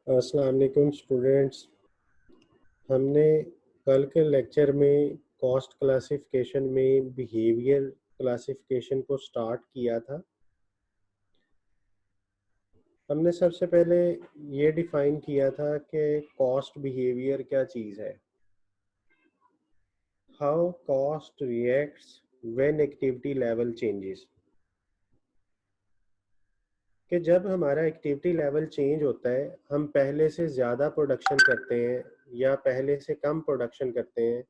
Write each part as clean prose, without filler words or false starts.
अस्सलाम वालेकुम स्टूडेंट्स। हमने कल के लेक्चर में कॉस्ट क्लासिफिकेशन में बिहेवियर क्लासिफिकेशन को स्टार्ट किया था। हमने सबसे पहले ये डिफाइन किया था कि कॉस्ट बिहेवियर क्या चीज़ है, how cost reacts when activity level changes. कि जब हमारा एक्टिविटी लेवल चेंज होता है, हम पहले से ज़्यादा प्रोडक्शन करते हैं या पहले से कम प्रोडक्शन करते हैं,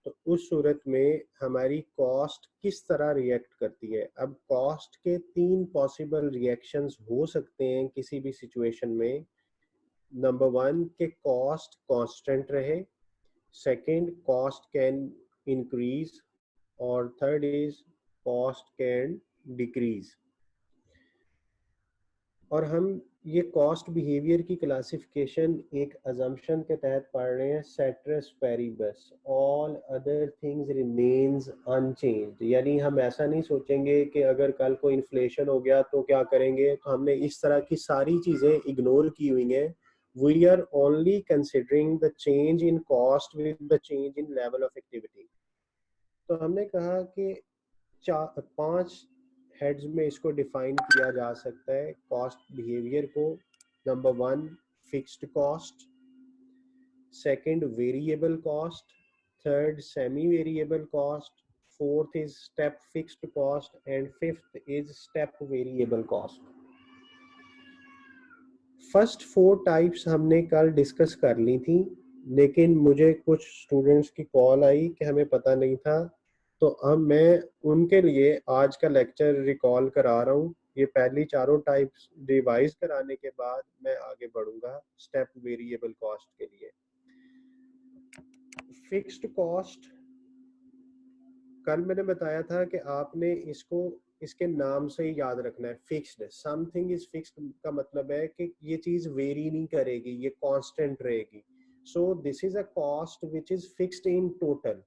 तो उस सूरत में हमारी कॉस्ट किस तरह रिएक्ट करती है। अब कॉस्ट के 3 पॉसिबल रिएक्शंस हो सकते हैं किसी भी सिचुएशन में। नंबर 1 के कॉस्ट कांस्टेंट रहे, सेकंड कॉस्ट कैन इंक्रीज, और third is cost can decrease. और हम ये कॉस्ट बिहेवियर की क्लासिफिकेशन एक अजम्पशन के तहत पढ़ रहे हैं, citrus Paribas, all other things remains unchanged. यानी हम ऐसा नहीं सोचेंगे कि अगर कल को इन्फ्लेशन हो गया तो क्या करेंगे, तो हमने इस तरह की सारी चीज़ें इग्नोर की हुई हैं। We are only considering the change in cost with the change in level of activity. तो हमने कहा कि 5 हेड्स में इसको डिफाइन किया जा सकता है कॉस्ट बिहेवियर को। Number 1 fixed cost, second variable cost, third semi variable cost, fourth is step fixed cost and fifth is step variable cost. First 4 types हमने कल डिस्कस कर ली थी, लेकिन मुझे कुछ स्टूडेंट्स की कॉल आई कि हमें पता नहीं था, तो अब मैं उनके लिए आज का लेक्चर रिकॉल करा रहा हूँ। ये पहली चारों टाइप्स रिवाइज कराने के बाद मैं आगे बढ़ूंगा स्टेप वेरिएबल कॉस्ट के लिए। फिक्स्ड कॉस्ट, कल मैंने बताया था कि आपने इसको इसके नाम से ही याद रखना है। फिक्स्ड, समथिंग इज फिक्स्ड का मतलब है कि ये चीज वेरी नहीं करेगी, ये कांस्टेंट रहेगी। So this is a cost which is fixed in total,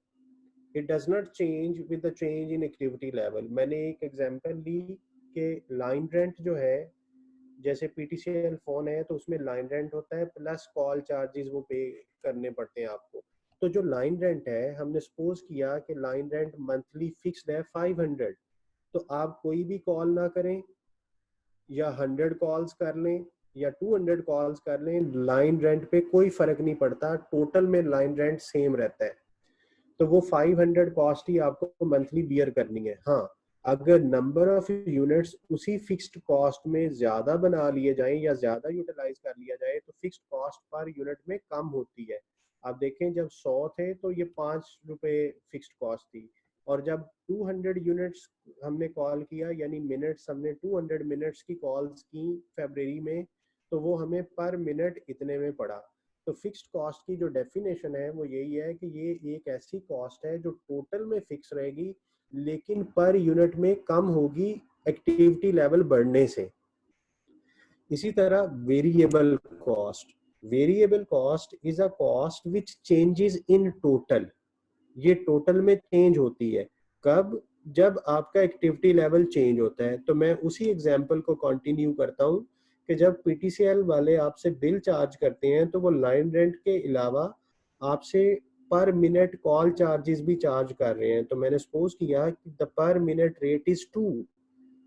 it does not change with the change in activity level. मैंने एक एग्जांपल ली कि लाइन रेंट जो है, जैसे पीटीसीएल फोन है तो उसमें लाइन रेंट होता है प्लस कॉल चार्जेस वो पे करने पड़ते हैं आपको। तो जो लाइन रेंट है, हमने सपोज किया कि लाइन रेंट मंथली फिक्स्ड है 500, तो आप कोई भी कॉल ना करें या 100 कॉल्स कर लें या 200 कॉल्स कर लें, लाइन रेंट पे कोई फर्क नहीं पड़ता, टोटल में लाइन रेंट सेम रहता है। तो वो 500 कॉस्ट ही आपको मंथली बियर करनी है। हाँ, अगर नंबर ऑफ यूनिट्स उसी फिक्स्ड कॉस्ट में ज्यादा बना लिए जाएं या ज्यादा यूटिलाइज कर लिया जाए तो फिक्स्ड कॉस्ट पर यूनिट में कम होती है। आप देखें, जब 100 थे तो ये 5 रुपए फिक्स्ड कॉस्ट थी, और जब 200 यूनिट्स हमने कॉल किया, यानी मिनट्स, हमने 200 मिनट्स की कॉल्स की फरवरी में, तो वो हमें पर मिनट इतने में पड़ा। तो फिक्स्ड कॉस्ट की जो डेफिनेशन है वो यही है कि ये एक ऐसी कॉस्ट है जो टोटल में फिक्स रहेगी लेकिन पर यूनिट में कम होगी एक्टिविटी लेवल बढ़ने से। इसी तरह variable cost, variable cost is a cost which changes in total. ये टोटल में चेंज होती है कब, जब आपका एक्टिविटी लेवल चेंज होता है। तो मैं उसी एग्जांपल को कंटिन्यू करता हूं कि जब पीटीसीएल वाले आपसे बिल चार्ज करते हैं तो वो लाइन रेंट के अलावा आपसे पर मिनट कॉल चार्जेस भी चार्ज कर रहे हैं। तो मैंने सपोज किया कि द पर मिनट रेट इज 2,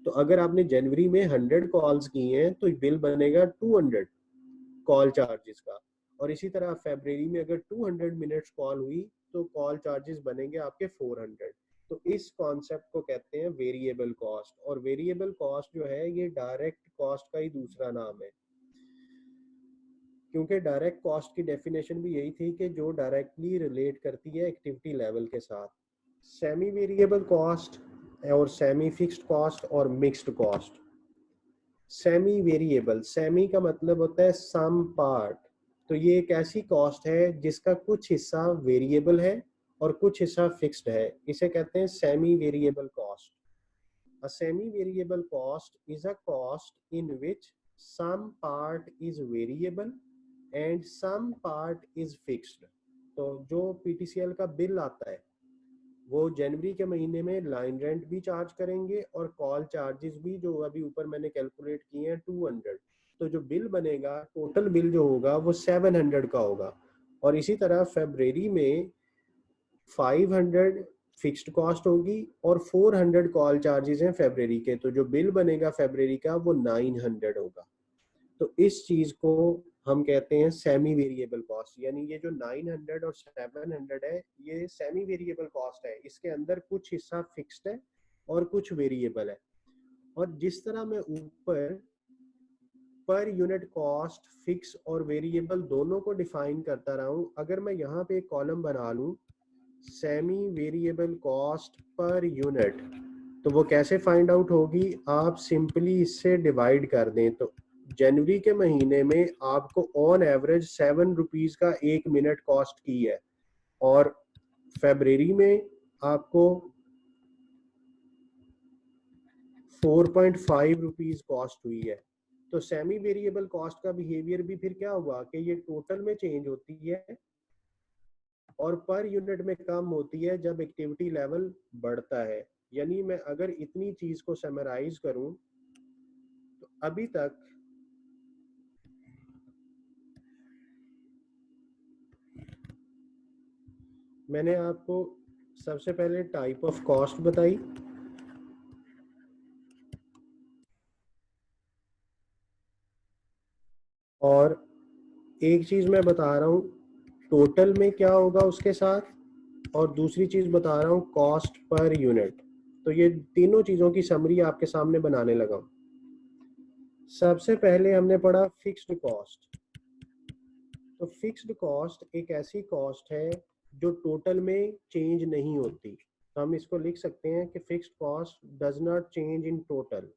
तो अगर आपने जनवरी में 100 कॉल्स की हैं तो बिल बनेगा 200 कॉल चार्जेस का। और इसी तरह फरवरी में अगर 200 मिनट्स कॉल हुई तो कॉल चार्जेस बनेंगे आपके 400। तो इस कॉन्सेप्ट को कहते हैं वेरिएबल कॉस्ट। और वेरिएबल कॉस्ट जो है ये डायरेक्ट कॉस्ट का ही दूसरा नाम है, क्योंकि डायरेक्ट कॉस्ट की डेफिनेशन भी यही थी कि जो डायरेक्टली रिलेट करती है एक्टिविटी लेवल के साथ। सेमी वेरिएबल कॉस्ट और सेमी फिक्स्ड कॉस्ट और mixed cost. Semi variable, semi का मतलब होता है सम पार्ट। तो ये एक ऐसी कॉस्ट है जिसका कुछ हिस्सा वेरिएबल है और कुछ हिस्सा फिक्स्ड है, इसे कहते हैं semi variable cost. A semi-variable cost is a cost in which some part is variable and some part is fixed। तो जो पीटीसीएल का बिल आता है वो जनवरी के महीने में लाइन रेंट भी चार्ज करेंगे और कॉल चार्जेस भी, जो अभी ऊपर मैंने कैलकुलेट किए हैं 200। तो जो बिल बनेगा, टोटल बिल जो होगा वो 700 का होगा। और इसी तरह फरवरी में 500 फिक्स्ड कॉस्ट होगी और 400 कॉल चार्जेस हैं फरवरी के, तो जो बिल बनेगा फरवरी का वो 900 होगा। तो इस चीज को हम कहते हैं सेमी वेरिएबल कॉस्ट। यानी ये जो 900 और 700 है ये सेमी वेरिएबल कॉस्ट है, इसके अंदर कुछ हिस्सा फिक्स्ड है और कुछ वेरिएबल है। और जिस तरह मैं ऊपर पर यूनिट कॉस्ट फिक्स और वेरिएबल दोनों को डिफाइन करता रहा हूं, अगर मैं यहाँ पे एक कॉलम बना लूं semi variable cost per unit, तो वो कैसे फाइंड आउट होगी? आप सिंपली इससे डिवाइड कर दें। तो जनवरी के महीने में आपको ऑन एवरेज 7 रुपीज का 1 मिनट कॉस्ट की है और फरवरी में आपको 4.5 रुपीज कॉस्ट हुई है। तो सेमी वेरिएबल कॉस्ट का बिहेवियर भी फिर क्या हुआ कि ये टोटल में चेंज होती है और पर यूनिट में कम होती है जब एक्टिविटी लेवल बढ़ता है। यानी मैं अगर इतनी चीज को समराइज करूं तो अभी तक मैंने आपको सबसे पहले टाइप ऑफ कॉस्ट बताई, और एक चीज मैं बता रहा हूं टोटल में क्या होगा उसके साथ, और दूसरी चीज बता रहा हूं कॉस्ट पर यूनिट। तो ये तीनों चीजों की समरी आपके सामने बनाने लगा हूं। सबसे पहले हमने पढ़ा फिक्स्ड कॉस्ट। तो फिक्स्ड कॉस्ट एक ऐसी कॉस्ट है जो टोटल में चेंज नहीं होती। तो हम इसको लिख सकते हैं कि fixed cost does not change in total.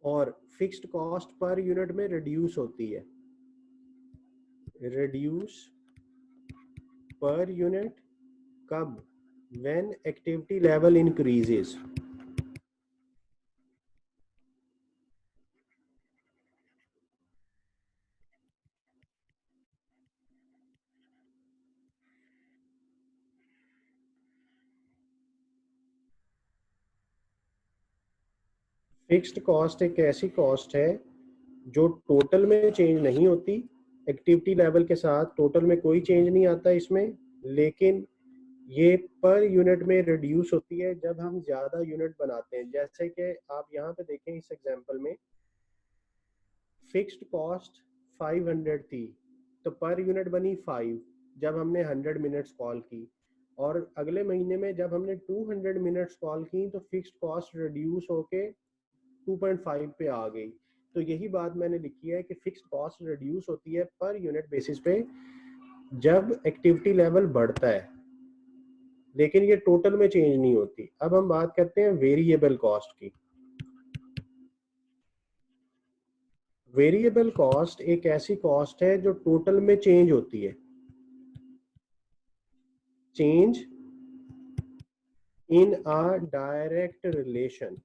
और फिक्स्ड कॉस्ट पर यूनिट में रिड्यूस होती है, रिड्यूस पर यूनिट कब? When activity level increases. Fixed cost एक ऐसी कॉस्ट है जो टोटल में चेंज नहीं होती, एक्टिविटी लेवल के साथ टोटल में कोई चेंज नहीं आता इसमें, लेकिन ये पर यूनिट में रिड्यूस होती है जब हम ज्यादा यूनिट बनाते हैं। जैसे कि आप यहाँ पे देखें इस एग्जांपल में फिक्स्ड कॉस्ट 500 थी तो पर यूनिट बनी 5 जब हमने 100 मिनट्स कॉल की, और अगले महीने में जब हमने 200 मिनट्स कॉल की तो फिक्स्ड कॉस्ट रिड्यूस होके 2.5 पे आ गई। तो यही बात मैंने लिखी है कि फिक्स्ड कॉस्ट रिड्यूस होती है पर यूनिट बेसिस पे जब एक्टिविटी लेवल बढ़ता है, लेकिन ये टोटल में चेंज नहीं होती। अब हम बात करते हैं वेरिएबल कॉस्ट की। वेरिएबल कॉस्ट एक ऐसी कॉस्ट है जो टोटल में चेंज होती है, change in a direct relation.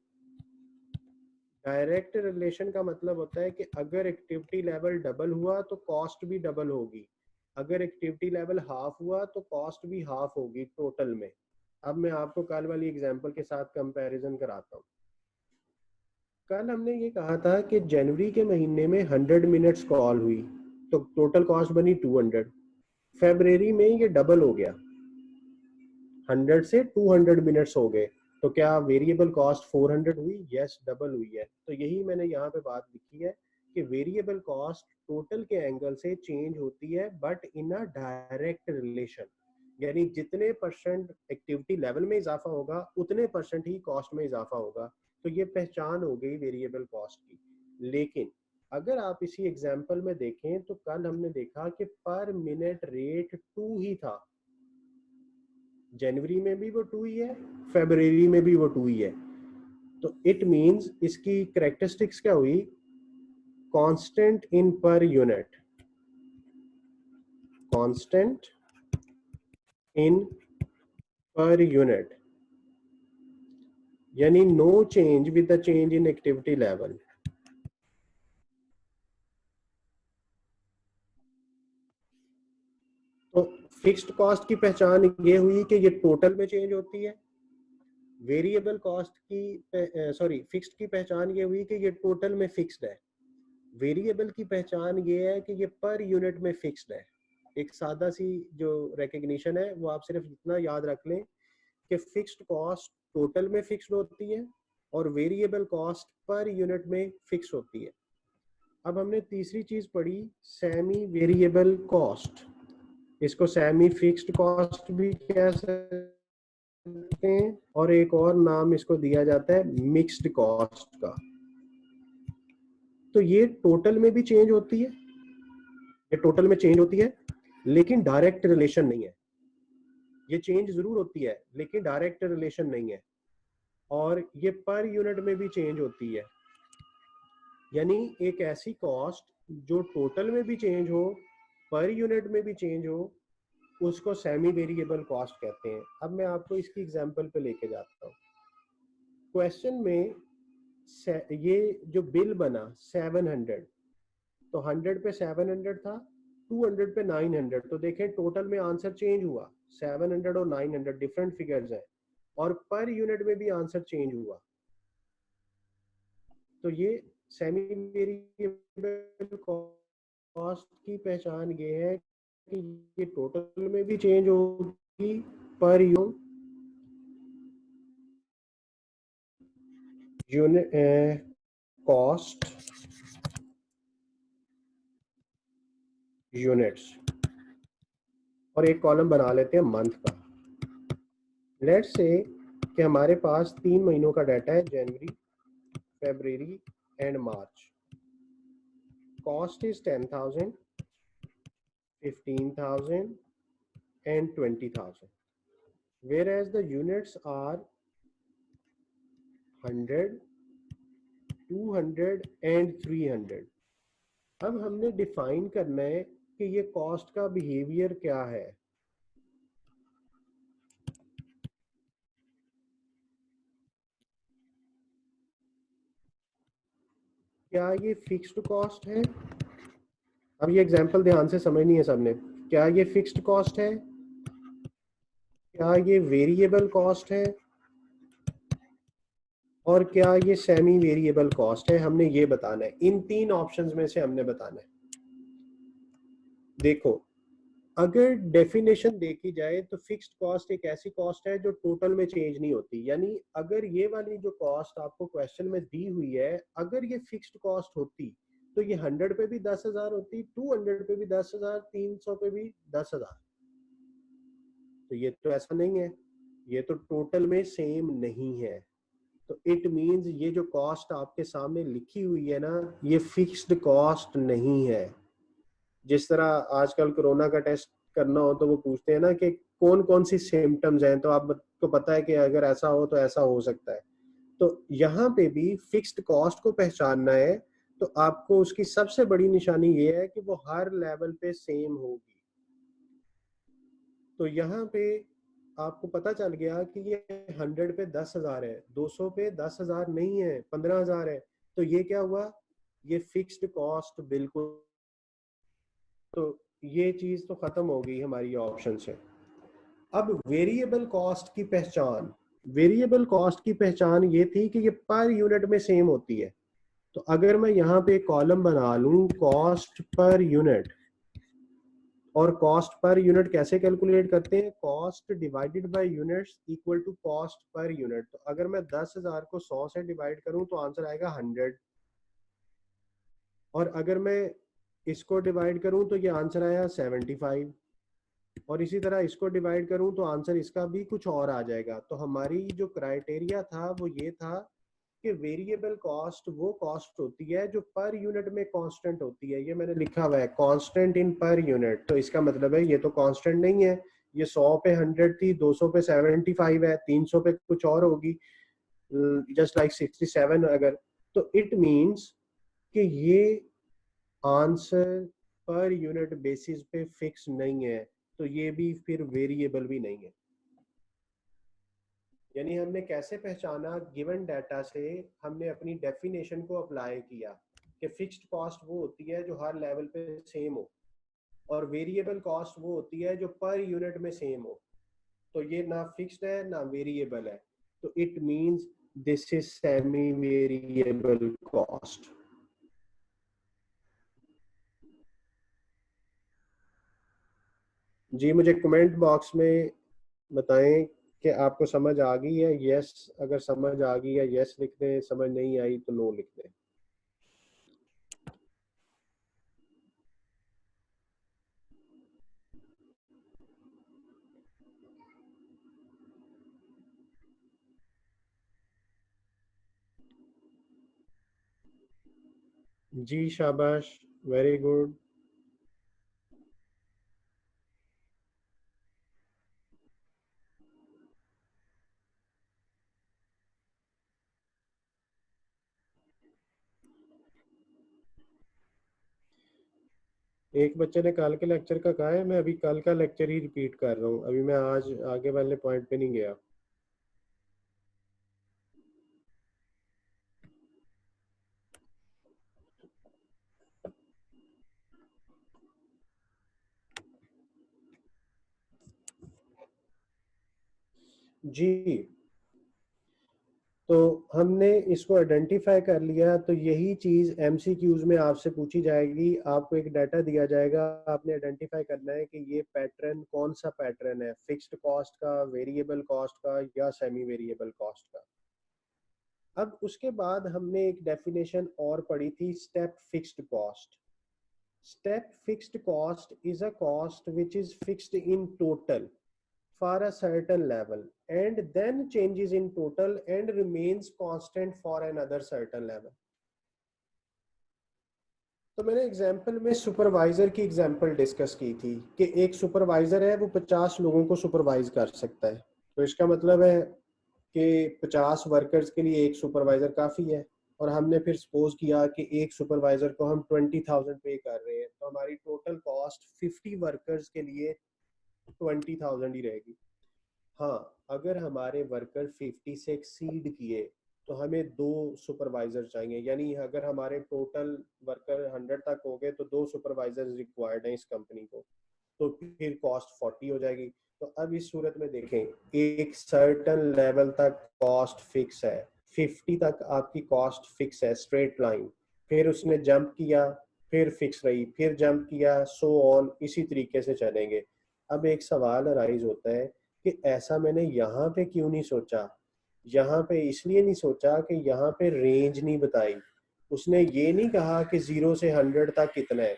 Direct relation का मतलब होता है कि अगर एक्टिविटी लेवल डबल हुआ तो कॉस्ट भी डबल होगी, अगर एक्टिविटी लेवल हाफ हुआ तो कॉस्ट भी हाफ होगी टोटल में। अब मैं आपको कल वाली एग्जांपल के साथ कंपैरिजन कराता हूँ। कल हमने ये कहा था कि जनवरी के महीने में 100 मिनट्स कॉल हुई तो टोटल कॉस्ट बनी 200। फरवरी में ये डबल हो गया, 100 से 200 मिनट्स हो गए, तो क्या वेरिएबल कॉस्ट 400 हुई? यस, डबल हुई है। तो यही मैंने यहाँ पे बात लिखी है कि वेरिएबल कॉस्ट टोटल के एंगल से चेंज होती है but in a direct relation, यानी जितने परसेंट एक्टिविटी लेवल में इजाफा होगा उतने परसेंट ही कॉस्ट में इजाफा होगा। तो ये पहचान हो गई वेरिएबल कॉस्ट की। लेकिन अगर आप इसी एग्जाम्पल में देखें तो कल हमने देखा कि पर मिनट रेट 2 ही था, जनवरी में भी वो 2 ही है, फरवरी में भी वो 2 ही है। तो इट मींस इसकी करेक्टरिस्टिक्स क्या हुई? Constant in per unit, constant in per unit, यानी no change with the change in activity level. तो फिक्स्ड कॉस्ट की पहचान ये हुई कि ये टोटल में चेंज होती है। वेरिएबल कॉस्ट की फिक्स्ड की पहचान ये हुई कि ये टोटल में फिक्स्ड है। वेरिएबल की पहचान ये है कि ये पर यूनिट में फिक्स्ड है। एक सादा सी जो रिकग्निशन है वो आप सिर्फ इतना याद रख लें कि फिक्स्ड कॉस्ट टोटल में फिक्स्ड होती है और वेरिएबल कॉस्ट पर यूनिट में फिक्स होती है। अब हमने तीसरी चीज पढ़ी, सेमी वेरिएबल कॉस्ट। इसको सेमी फिक्स्ड कॉस्ट भी कह सकते हैं और एक और नाम इसको दिया जाता है मिक्स्ड कॉस्ट का। तो ये टोटल में भी चेंज होती है, ये टोटल में चेंज होती है लेकिन डायरेक्ट रिलेशन नहीं है। ये चेंज जरूर होती है लेकिन डायरेक्ट रिलेशन नहीं है। और ये पर यूनिट में भी चेंज होती है, यानी एक ऐसी कॉस्ट जो टोटल में भी चेंज हो, पर यूनिट में भी चेंज हो, उसको सेमी वेरिएबल कॉस्ट कहते हैं। अब मैं आपको इसकी एग्जांपल पे लेके जाता हूँ। क्वेश्चन में ये जो बिल बना 700, तो 100 पे 700 था, 200 पे 900, तो देखें टोटल में आंसर चेंज हुआ, 700 और 900 डिफरेंट फिगर्स हैं और पर यूनिट में भी आंसर चेंज हुआ। तो ये सेमी वेरिएबल कॉस्ट की पहचान ये है कि ये टोटल में भी चेंज होगी, पर यूनिट कॉस्ट यूनिट्स। और एक कॉलम बना लेते हैं मंथ का। लेट्स से कि हमारे पास 3 महीनों का डाटा है, January, February and March. Cost is 10,000, 15,000 and 20,000, whereas the units are 100, 200 and 300। अब हमने डिफाइन करना है कि ये कॉस्ट का बिहेवियर क्या है। क्या ये फिक्स्ड कॉस्ट है? अब ये एग्जांपल ध्यान से समझनी है सबने। क्या ये फिक्स्ड कॉस्ट है? क्या ये वेरिएबल कॉस्ट है? और क्या ये सेमी वेरिएबल कॉस्ट है? हमने ये बताना है, इन 3 ऑप्शंस में से हमने बताना है। देखो, अगर डेफिनेशन देखी जाए तो फिक्स्ड कॉस्ट एक ऐसी कॉस्ट है जो टोटल में चेंज नहीं होती। यानी अगर ये वाली जो कॉस्ट आपको क्वेश्चन में दी हुई है, अगर ये फिक्स्ड कॉस्ट होती तो ये 100 पे भी 10,000 होती, 200 पे भी 10,000, 300 पे भी 10,000। तो ये तो ऐसा नहीं है, ये तो टोटल में सेम नहीं है। तो इट मींस ये जो कॉस्ट आपके सामने लिखी हुई है ना, ये फिक्स्ड कॉस्ट नहीं है। जिस तरह आजकल कोरोना का टेस्ट करना हो तो वो पूछते हैं ना कि कौन कौन सी सिम्टम्स हैं, तो आपको पता है कि अगर ऐसा हो तो ऐसा हो सकता है। तो यहाँ पे भी फिक्स्ड कॉस्ट को पहचानना है तो आपको उसकी सबसे बड़ी निशानी ये है कि वो हर लेवल पे सेम होगी। तो यहाँ पे आपको पता चल गया कि ये 100 पे 10,000 है, 200 पे 10,000 नहीं है, 15,000 है। तो ये क्या हुआ? ये फिक्स्ड कॉस्ट बिल्कुल। तो ये चीज तो खत्म हो गई हमारी ऑप्शन से। अब वेरिएबल कॉस्ट की पहचान, वेरिएबल कॉस्ट की पहचान ये थी कि ये पर यूनिट में सेम होती है। तो अगर मैं यहाँ पे कॉलम बना लूं कॉस्ट पर यूनिट, और कॉस्ट पर यूनिट कैसे कैलकुलेट करते हैं, cost divided by units equal to cost per unit. तो अगर मैं 10,000 को 100 से डिवाइड करूं तो आंसर आएगा 100, और अगर मैं इसको डिवाइड करूं तो ये आंसर आया 75, और इसी तरह इसको डिवाइड करूं तो आंसर इसका भी कुछ और आ जाएगा। तो हमारी जो क्राइटेरिया था वो ये था कि वेरिएबल कॉस्ट वो कॉस्ट होती है जो पर यूनिट में कांस्टेंट होती है। ये मैंने लिखा हुआ है कांस्टेंट इन पर यूनिट, तो इसका मतलब है ये तो कांस्टेंट नहीं है। ये 100 पे 100 थी, 200 पे 75 है, 300 पे कुछ और होगी, जस्ट लाइक 67 अगर। तो इट मींस कि ये आंसर पर यूनिट बेसिस पे फिक्स नहीं है, तो ये भी फिर वेरिएबल भी नहीं है। यानी हमने कैसे पहचाना, गिवन डाटा से हमने अपनी डेफिनेशन को अप्लाई किया कि फिक्स्ड कॉस्ट वो होती है जो हर लेवल पे सेम हो, और वेरिएबल कॉस्ट वो होती है जो पर यूनिट में सेम हो। तो ये ना फिक्स्ड है ना वेरिएबल है, तो it means this is semi variable cost. जी मुझे कमेंट बॉक्स में बताएं कि आपको समझ आ गई है। यस अगर समझ आ गई है यस लिख दें, समझ नहीं आई तो नो लिख दें। जी शाबाश, वेरी गुड। एक बच्चे ने कल के लेक्चर का कहा है, मैं अभी कल का लेक्चर ही रिपीट कर रहा हूँ, अभी मैं आज आगे वाले पॉइंट पे नहीं गया। जी तो हमने इसको आइडेंटिफाई कर लिया, तो यही चीज एमसीक्यूज में आपसे पूछी जाएगी। आपको एक डाटा दिया जाएगा, आपने आइडेंटिफाई करना है कि ये पैटर्न कौन सा पैटर्न है, फिक्स्ड कॉस्ट का, वेरिएबल कॉस्ट का, या सेमी वेरिएबल कॉस्ट का। अब उसके बाद हमने एक डेफिनेशन और पढ़ी थी, step fixed cost. Step fixed cost is a cost which is fixed in total for a certain level and then changes in total and remains constant for another certain level। तो मैंने example में supervisor की example discuss की थी कि एक supervisor है वो 50 लोगों को सुपरवाइज कर सकता है। तो इसका मतलब है कि 50 वर्कर्स के लिए एक सुपरवाइजर काफ़ी है, और हमने फिर सपोज किया कि एक सुपरवाइजर को हम 20,000 पे कर रहे हैं, तो हमारी टोटल कॉस्ट 50 वर्कर्स के लिए 20,000 ही रहेगी। हाँ अगर हमारे वर्कर 50 से एक्सीड किए तो हमें दो सुपरवाइजर चाहिए, यानी अगर हमारे टोटल वर्कर 100 तक हो गए तो दो सुपरवाइजर रिक्वायर्ड हैं इस कंपनी को, तो फिर कॉस्ट 40 हो जाएगी। तो अब इस सूरत में देखें, एक सर्टन लेवल तक कॉस्ट फिक्स है, 50 तक आपकी कॉस्ट फिक्स है स्ट्रेट लाइन, फिर उसने जंप किया फिर फिक्स रही, फिर जंप किया, सो ऑन, इसी तरीके से चलेंगे। अब एक सवाल अराइज होता है कि ऐसा मैंने यहाँ पे क्यों नहीं सोचा। यहाँ पे इसलिए नहीं सोचा कि यहाँ पे रेंज नहीं बताई। उसने ये नहीं कहा कि 0 से 100 तक कितना है,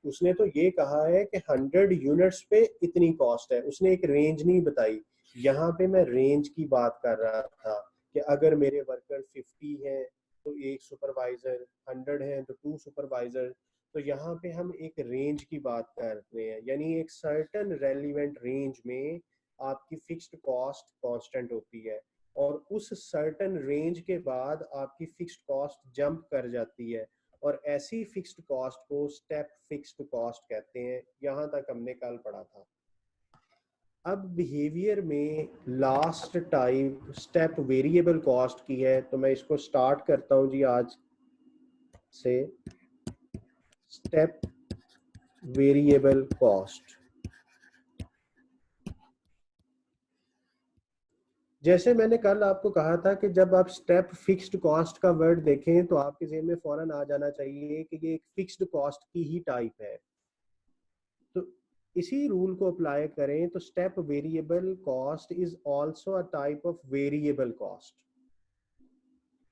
उसने तो ये कहा है कि 100 यूनिट्स पे इतनी कॉस्ट है, उसने एक रेंज नहीं बताई। यहाँ पे मैं रेंज की बात कर रहा था कि अगर मेरे वर्कर 50 हैं तो एक सुपरवाइजर, 100 हैं तो 2 सुपरवाइजर। तो यहाँ पे हम एक रेंज की बात कर रहे हैं, यानी एक सर्टन रेलिवेंट रेंज में आपकी फिक्स्ड कॉस्ट कांस्टेंट होती है, और उस सर्टन रेंज के बाद आपकी फिक्स्ड कॉस्ट जंप कर जाती है, और ऐसी फिक्स्ड कॉस्ट को स्टेप फिक्स्ड कॉस्ट कहते हैं। यहां तक हमने कल पढ़ा था। अब बिहेवियर में last type step variable cost की है, तो मैं इसको स्टार्ट करता हूं जी आज से। Step variable cost. जैसे मैंने कल आपको कहा था कि जब आप स्टेप फिक्स्ड कॉस्ट का वर्ड देखें तो आपके ज़हन में फौरन आ जाना चाहिए कि ये एक फिक्स्ड कॉस्ट की ही टाइप है। तो इसी रूल को अप्लाई करें तो step variable cost is also a type of variable cost.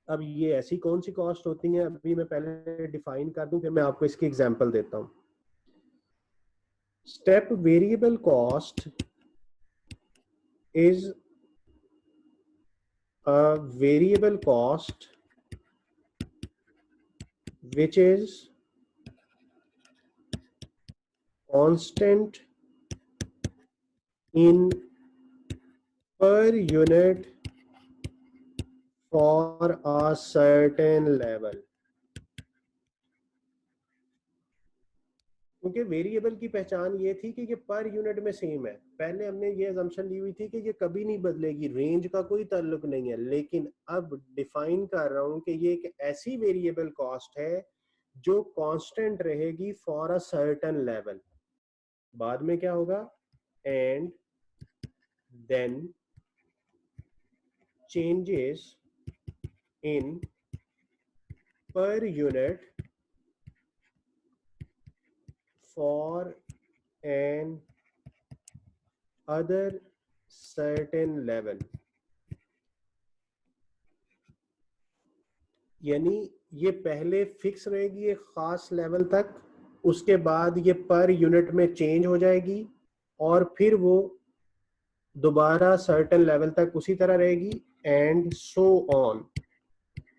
अब ये ऐसी कौन सी कॉस्ट होती है, अभी मैं पहले डिफाइन कर दूं, फिर मैं आपको इसकी एग्जांपल देता हूं। Step variable cost is a variable cost which is constant in per unit for a certain level। क्योंकि वेरिएबल की पहचान ये थी कि ये पर यूनिट में सेम है। पहले हमने ये अजम्पशन ली हुई थी कि ये कभी नहीं बदलेगी, रेंज का कोई ताल्लुक नहीं है, लेकिन अब डिफाइन कर रहा हूं कि ये एक ऐसी वेरिएबल कॉस्ट है जो कांस्टेंट रहेगी फॉर अ सर्टेन लेवल। बाद में क्या होगा, and then changes in per unit for another certain level. यानी ये पहले फिक्स रहेगी एक खास लेवल तक, उसके बाद ये पर यूनिट में चेंज हो जाएगी और फिर वो दोबारा सर्टेन लेवल तक उसी तरह रहेगी, एंड सो ऑन।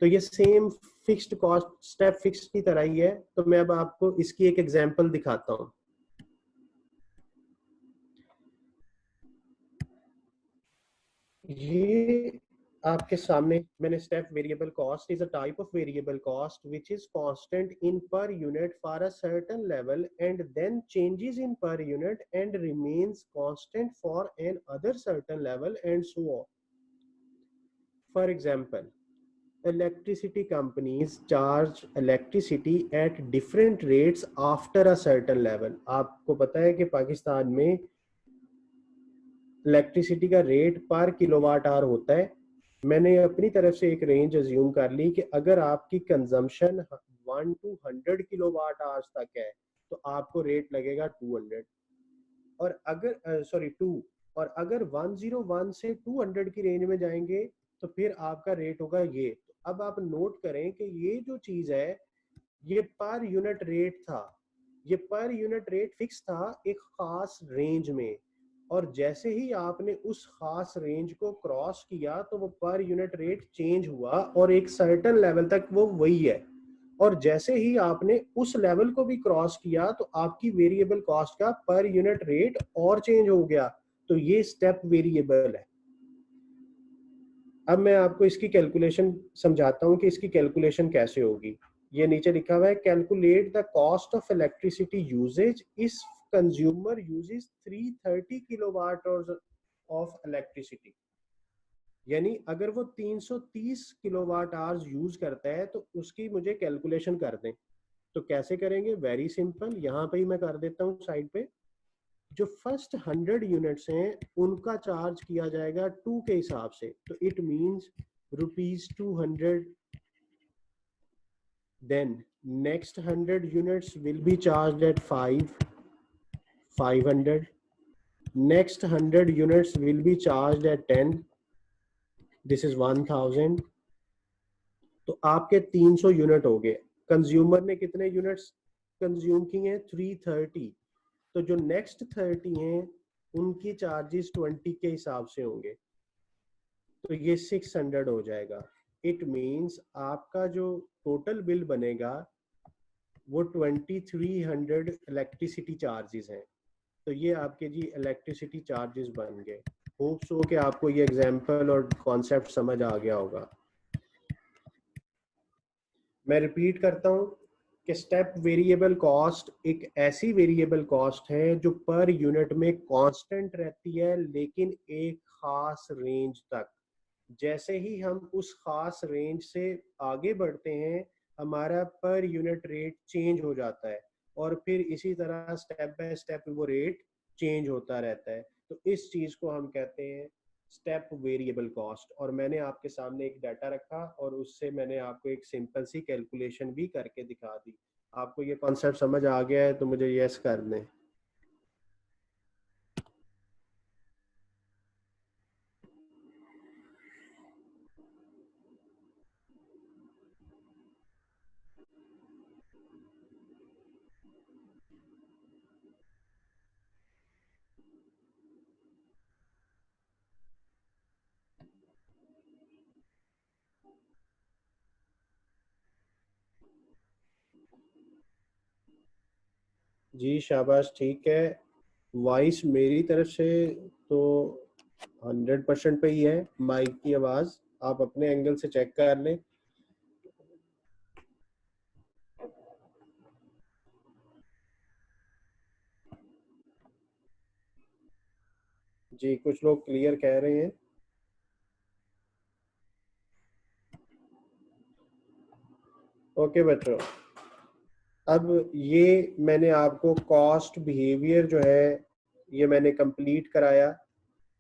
तो ये same fixed cost step fix की तरह ही है। तो मैं अब आपको इसकी एक एग्जांपल दिखाता हूं। ये आपके सामने मैंने step variable cost is a type of variable cost which is constant in per unit for a certain level and then changes in per unit and remains constant for another certain level and so on. For example, electricity companies charge electricity at different rates after a certain level। आपको पता है कि पाकिस्तान में electricity का rate पर kilowatt hour होता है। मैंने अपनी तरफ से एक रेंज अज्यूम कर ली कि अगर आपकी कंजम्पशन 1 to 100 किलोवाट आवर्स तक है तो आपको रेट लगेगा 200, और अगर सॉरी 2, और अगर 101 से 200 की रेंज में जाएंगे तो फिर आपका रेट होगा ये। तो अब आप नोट करें कि ये जो चीज है ये पर यूनिट रेट था, ये पर यूनिट रेट फिक्स था एक खास रेंज में, और जैसे ही आपने उस खास रेंज को क्रॉस किया तो वो पर यूनिट रेट चेंज हुआ और एक सर्टेन लेवल तक वो वही है, और जैसे ही आपने उस लेवल को भी क्रॉस किया तो आपकी वेरिएबल कॉस्ट का पर यूनिट रेट और चेंज हो गया। तो ये स्टेप वेरिएबल है। अब मैं आपको इसकी कैलकुलेशन समझाता हूं कि इसकी कैलकुलेशन कैसे होगी। ये नीचे लिखा हुआ है, calculate the cost of electricity usage इस consumer usage 330 kilowatt of electricity. यानी अगर वो 330 किलोवाट आवर्स यूज करता है तो उसकी मुझे कैलकुलेशन कर दें। तो कैसे करेंगे, वेरी सिंपल, यहाँ पे ही मैं कर देता हूँ साइड पे। जो फर्स्ट 100 यूनिट्स हैं उनका चार्ज किया जाएगा 2 के हिसाब से, तो it means ₹200। Then next 100 units will be charge at 500। Next 100 units will be charge at 10, this is 1000। तो आपके 300 यूनिट हो गए। कंज्यूमर ने कितने यूनिट्स कंज्यूम की हैं, 330। तो जो नेक्स्ट 30 हैं उनकी चार्जेस 20 के हिसाब से होंगे, तो ये 600 हो जाएगा। इट मींस आपका जो टोटल बिल बनेगा वो 2300 इलेक्ट्रिसिटी चार्जेस हैं। तो ये आपके जी इलेक्ट्रिसिटी चार्जेस बन गए। होप सो कि आपको ये एग्जांपल और कॉन्सेप्ट समझ आ गया होगा। मैं रिपीट करता हूँ कि स्टेप वेरिएबल कॉस्ट एक ऐसी वेरिएबल कॉस्ट है जो पर यूनिट में कांस्टेंट रहती है लेकिन एक खास रेंज तक। जैसे ही हम उस खास रेंज से आगे बढ़ते हैं हमारा पर यूनिट रेट चेंज हो जाता है। और फिर इसी तरह स्टेप बाय स्टेप वो रेट चेंज होता रहता है। तो इस चीज को हम कहते हैं स्टेप वेरिएबल कॉस्ट। और मैंने आपके सामने एक डाटा रखा और उससे मैंने आपको एक सिंपल सी कैलकुलेशन भी करके दिखा दी। आपको ये कॉन्सेप्ट समझ आ गया है तो मुझे यस कर दें। जी शाबाश, ठीक है। वॉइस मेरी तरफ से तो 100% पे ही है। माइक की आवाज आप अपने एंगल से चेक कर लें। जी कुछ लोग क्लियर कह रहे हैं। ओके बच्चों, अब ये मैंने आपको कॉस्ट बिहेवियर जो है ये मैंने कंप्लीट कराया।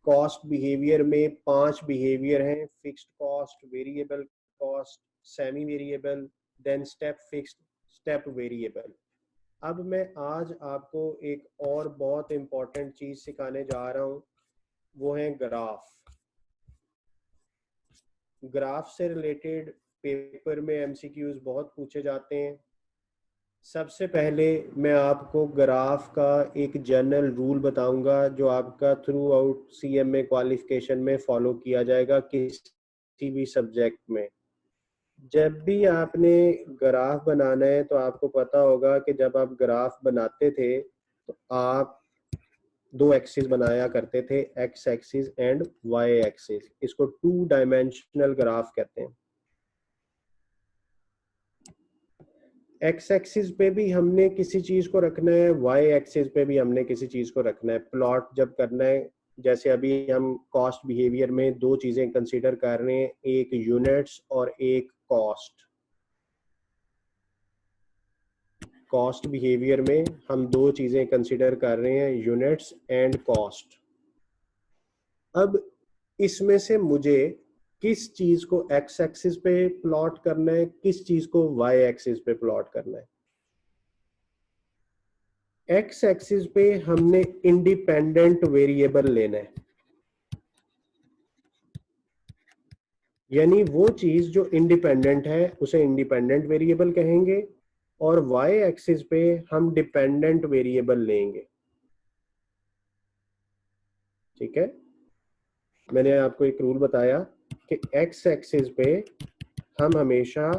कॉस्ट बिहेवियर में 5 बिहेवियर हैं: fixed cost, variable cost, semi variable, then step fixed, step variable. अब मैं आज आपको एक और बहुत इंपॉर्टेंट चीज सिखाने जा रहा हूँ, वो है ग्राफ। ग्राफ से रिलेटेड पेपर में एमसीक्यूज बहुत पूछे जाते हैं। सबसे पहले मैं आपको ग्राफ का एक जनरल रूल बताऊंगा जो आपका थ्रू आउट सीएमए क्वालिफिकेशन में फॉलो किया जाएगा किसी भी सब्जेक्ट में। जब भी आपने ग्राफ बनाना है तो आपको पता होगा कि जब आप ग्राफ बनाते थे तो आप दो एक्सिस बनाया करते थे, X axis and Y axis. इसको 2 डायमेंशनल ग्राफ कहते हैं। एक्स एक्सिस पे भी हमने किसी चीज को रखना है, वाई एक्सिस पे भी हमने किसी चीज को रखना है। प्लॉट जब करना है, जैसे अभी हम कॉस्ट बिहेवियर में दो चीजें कंसीडर कर रहे हैं, एक यूनिट्स और एक कॉस्ट। कॉस्ट बिहेवियर में हम दो चीजें कंसीडर कर रहे हैं, यूनिट्स एंड कॉस्ट। अब इसमें से मुझे किस चीज को एक्स एक्सिस पे प्लॉट करना है, किस चीज को वाई एक्सिस पे प्लॉट करना है। एक्स एक्सिस पे हमने इंडिपेंडेंट वेरिएबल लेना है, यानी वो चीज जो इंडिपेंडेंट है उसे इंडिपेंडेंट वेरिएबल कहेंगे, और वाई एक्सिस पे हम डिपेंडेंट वेरिएबल लेंगे। ठीक है, मैंने आपको एक रूल बताया कि एक्स एक्सिस पे हम हमेशा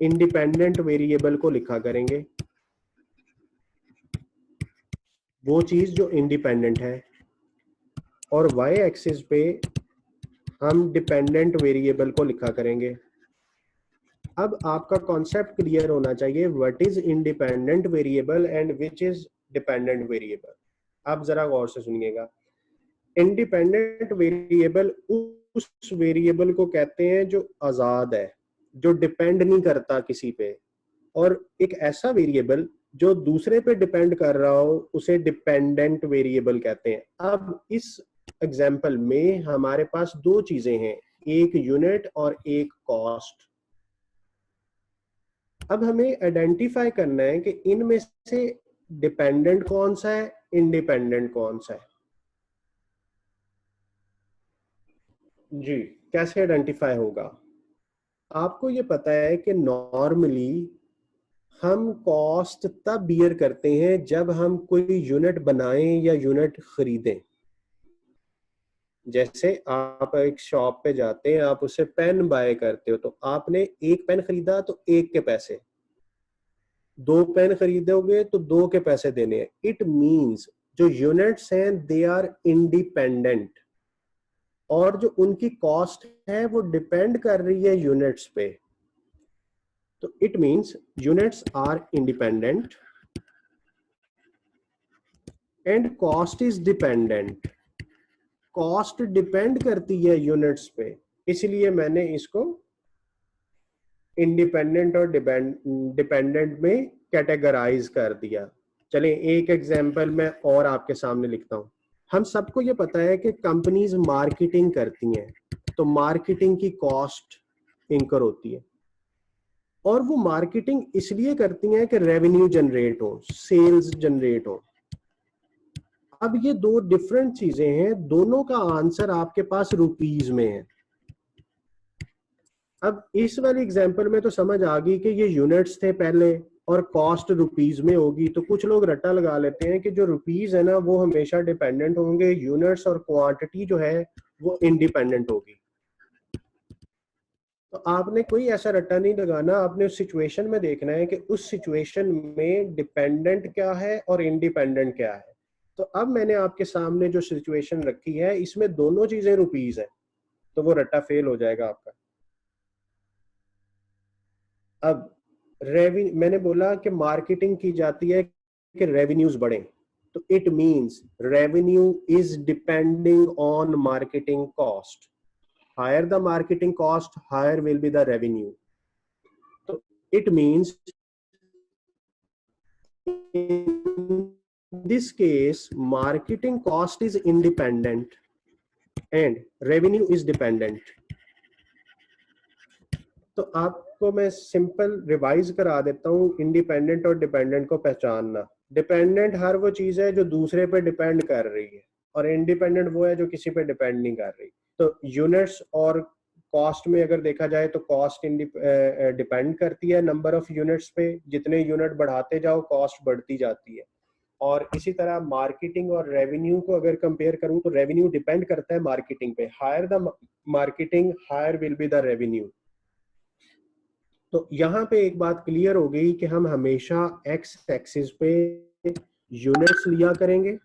इंडिपेंडेंट वेरिएबल को लिखा करेंगे, वो चीज जो इंडिपेंडेंट है, और वाई एक्सिस पे हम डिपेंडेंट वेरिएबल को लिखा करेंगे। अब आपका कॉन्सेप्ट क्लियर होना चाहिए, what is independent variable and which is dependent variable. आप जरा गौर से सुनिएगा। इंडिपेंडेंट वेरिएबल उस वेरिएबल को कहते हैं जो आजाद है, जो डिपेंड नहीं करता किसी पे, और एक ऐसा वेरिएबल जो दूसरे पे डिपेंड कर रहा हो उसे डिपेंडेंट वेरिएबल कहते हैं। अब इस एग्जाम्पल में हमारे पास दो चीजें हैं, एक यूनिट और एक कॉस्ट। अब हमें आइडेंटिफाई करना है कि इनमें से डिपेंडेंट कौन सा है, इंडिपेंडेंट कौन सा है। जी, कैसे आइडेंटिफाई होगा? आपको ये पता है कि नॉर्मली हम कॉस्ट तब बियर करते हैं जब हम कोई यूनिट बनाएं या यूनिट खरीदें। जैसे आप एक शॉप पे जाते हैं, आप उससे पेन बाय करते हो, तो आपने एक पेन खरीदा तो एक के पैसे, दो पेन खरीदोगे तो दो के पैसे देने हैं। इट मींस जो यूनिट्स हैं दे आर इंडिपेंडेंट, और जो उनकी कॉस्ट है वो डिपेंड कर रही है यूनिट्स पे। तो it means units are independent and cost is dependent. Cost depend करती है यूनिट्स पे, इसलिए मैंने इसको इंडिपेंडेंट और डिपेंडेंट में कैटेगराइज कर दिया। चलें एक एग्जांपल मैं और आपके सामने लिखता हूं। हम सबको ये पता है कि कंपनीज मार्केटिंग करती हैं, तो मार्केटिंग की कॉस्ट इंकर होती है, और वो मार्केटिंग इसलिए करती हैं कि रेवेन्यू जनरेट हो, सेल्स जनरेट हो। अब ये दो डिफरेंट चीजें हैं, दोनों का आंसर आपके पास रुपीज में है। अब इस वाली एग्जांपल में तो समझ आ गई कि ये यूनिट्स थे पहले और कॉस्ट रुपीज में होगी, तो कुछ लोग रट्टा लगा लेते हैं कि जो रुपीज है ना वो हमेशा डिपेंडेंट होंगे, यूनिट्स और क्वांटिटी जो है वो इंडिपेंडेंट होगी। तो आपने कोई ऐसा रट्टा नहीं लगाना, आपने उस सिचुएशन में देखना है कि उस सिचुएशन में डिपेंडेंट क्या है और इंडिपेंडेंट क्या है। तो अब मैंने आपके सामने जो सिचुएशन रखी है इसमें दोनों चीजें रुपीज है, तो वो रट्टा फेल हो जाएगा आपका। अब रेवेन्यू, मैंने बोला कि मार्केटिंग की जाती है कि रेवेन्यूज बढ़े, तो it means revenue is depending on marketing cost. higher the marketing cost, higher will be the revenue. So it means in this case marketing cost is independent and revenue is dependent. तो आपको मैं simple revise करा देता हूँ independent और dependent को पहचानना। Dependent हर वो चीज है जो दूसरे पे डिपेंड कर रही है, और इंडिपेंडेंट वो है जो किसी पे डिपेंड नहीं कर रही। तो यूनिट्स और कॉस्ट में अगर देखा जाए तो कॉस्ट डिपेंड करती है नंबर ऑफ यूनिट्स पे, जितने यूनिट बढ़ाते जाओ कॉस्ट बढ़ती जाती है। और इसी तरह मार्केटिंग और रेवेन्यू को अगर कंपेयर करूं तो रेवेन्यू डिपेंड करता है मार्केटिंग पे, higher the marketing higher will be the revenue. तो यहाँ पे एक बात क्लियर हो गई कि हम हमेशा एक्स एक्सिस पे यूनिट्स लिया करेंगे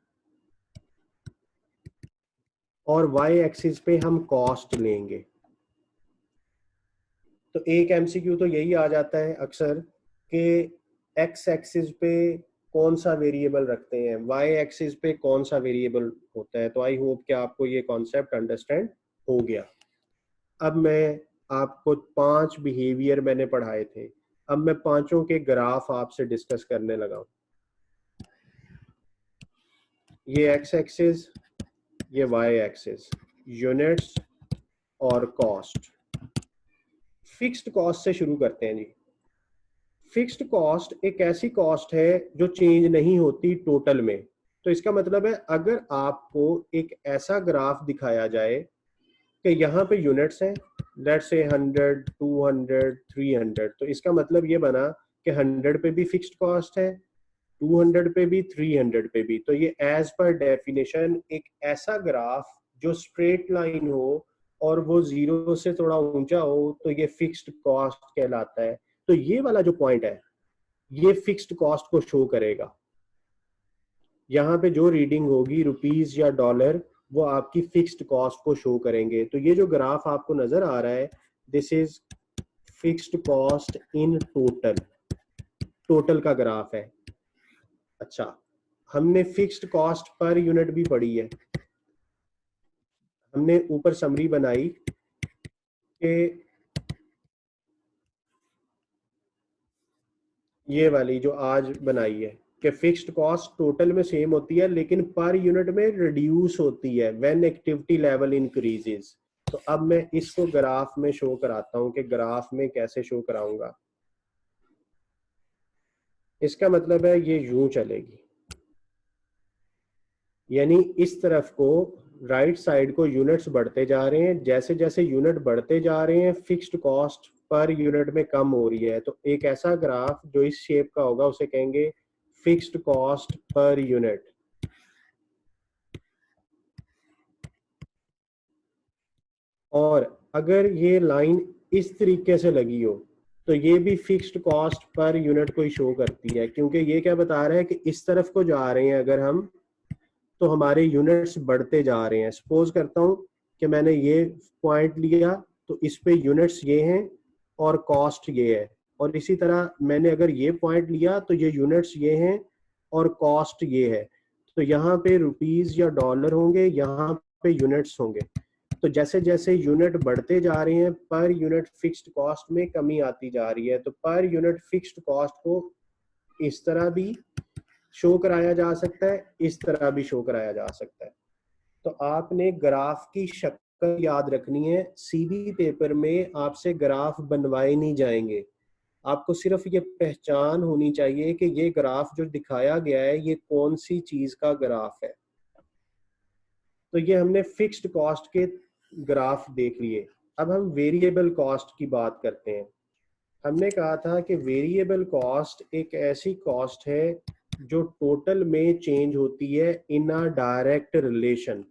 और वाई एक्सिस पे हम कॉस्ट लेंगे। तो एक एमसीक्यू तो यही आ जाता है अक्सर कि एक्स एक्सिस पे कौन सा वेरिएबल रखते हैं, वाई एक्सिस पे कौन सा वेरिएबल होता है। तो आई होप कि आपको ये कॉन्सेप्ट अंडरस्टैंड हो गया। अब मैं आपको 5 बिहेवियर मैंने पढ़ाए थे, अब मैं पांचों के ग्राफ आपसे डिस्कस करने लगा हूं। ये एक्स एक्सिस, ये वाई एक्सिस, यूनिट्स और कॉस्ट। फिक्स्ड कॉस्ट से शुरू करते हैं जी। फिक्स्ड कॉस्ट एक ऐसी कॉस्ट है जो चेंज नहीं होती टोटल में। तो इसका मतलब है अगर आपको एक ऐसा ग्राफ दिखाया जाए कि यहाँ पे यूनिट्स हैं, लेट्स से 100, 200, 300, तो इसका मतलब ये बना कि 100 पे भी फिक्स्ड कॉस्ट है, 200 पे भी, 300 पे भी। तो ये एज पर डेफिनेशन एक ऐसा ग्राफ जो स्ट्रेट लाइन हो और वो जीरो से थोड़ा ऊंचा हो तो ये फिक्स्ड कॉस्ट कहलाता है। तो ये वाला जो पॉइंट है ये फिक्स्ड कॉस्ट को शो करेगा। यहाँ पे जो रीडिंग होगी रुपीज या डॉलर वो आपकी फिक्स्ड कॉस्ट को शो करेंगे। तो ये जो ग्राफ आपको नजर आ रहा है this is fixed cost in total, total का ग्राफ है। अच्छा, हमने फिक्स्ड कॉस्ट पर यूनिट भी पढ़ी है। हमने ऊपर समरी बनाई कि ये वाली जो आज बनाई है कि फिक्स्ड कॉस्ट टोटल में सेम होती है लेकिन पर यूनिट में रिड्यूस होती है व्हेन एक्टिविटी लेवल इंक्रीजेस। तो अब मैं इसको ग्राफ में शो कराता हूं कि ग्राफ में कैसे शो कराऊंगा। इसका मतलब है ये यूं चलेगी, यानी इस तरफ को राइट साइड को यूनिट्स बढ़ते जा रहे हैं, जैसे जैसे यूनिट बढ़ते जा रहे हैं फिक्स्ड कॉस्ट पर यूनिट में कम हो रही है। तो एक ऐसा ग्राफ जो इस शेप का होगा उसे कहेंगे फिक्स्ड कॉस्ट पर यूनिट। और अगर ये लाइन इस तरीके से लगी हो तो ये भी फिक्स्ड कॉस्ट पर यूनिट को ही शो करती है, क्योंकि ये क्या बता रहा है कि इस तरफ को जा रहे हैं अगर हम तो हमारे यूनिट्स बढ़ते जा रहे हैं। सपोज करता हूं कि मैंने ये पॉइंट लिया तो इस पे यूनिट्स ये हैं और कॉस्ट ये है, और इसी तरह मैंने अगर ये पॉइंट लिया तो ये यूनिट्स ये हैं और कॉस्ट ये है। तो यहाँ पे रुपीज या डॉलर होंगे, यहाँ पे यूनिट्स होंगे। तो जैसे जैसे यूनिट बढ़ते जा रहे हैं पर यूनिट फिक्स्ड कॉस्ट में कमी आती जा रही है। तो पर यूनिट फिक्स्ड कॉस्ट को इस तरह भी शो कराया जा सकता है, इस तरह भी शो कराया जा सकता है। तो आपने ग्राफ की शक्ल याद रखनी है। सीबी पेपर में आपसे ग्राफ बनवाए नहीं जाएंगे, आपको सिर्फ ये पहचान होनी चाहिए कि ये ग्राफ जो दिखाया गया है ये कौन सी चीज का ग्राफ है। तो ये हमने फिक्स्ड कॉस्ट के ग्राफ देख लिए। अब हम वेरिएबल कॉस्ट की बात करते हैं। हमने कहा था कि वेरिएबल कॉस्ट एक ऐसी कॉस्ट है जो टोटल में चेंज होती है इन अ डायरेक्ट रिलेशन।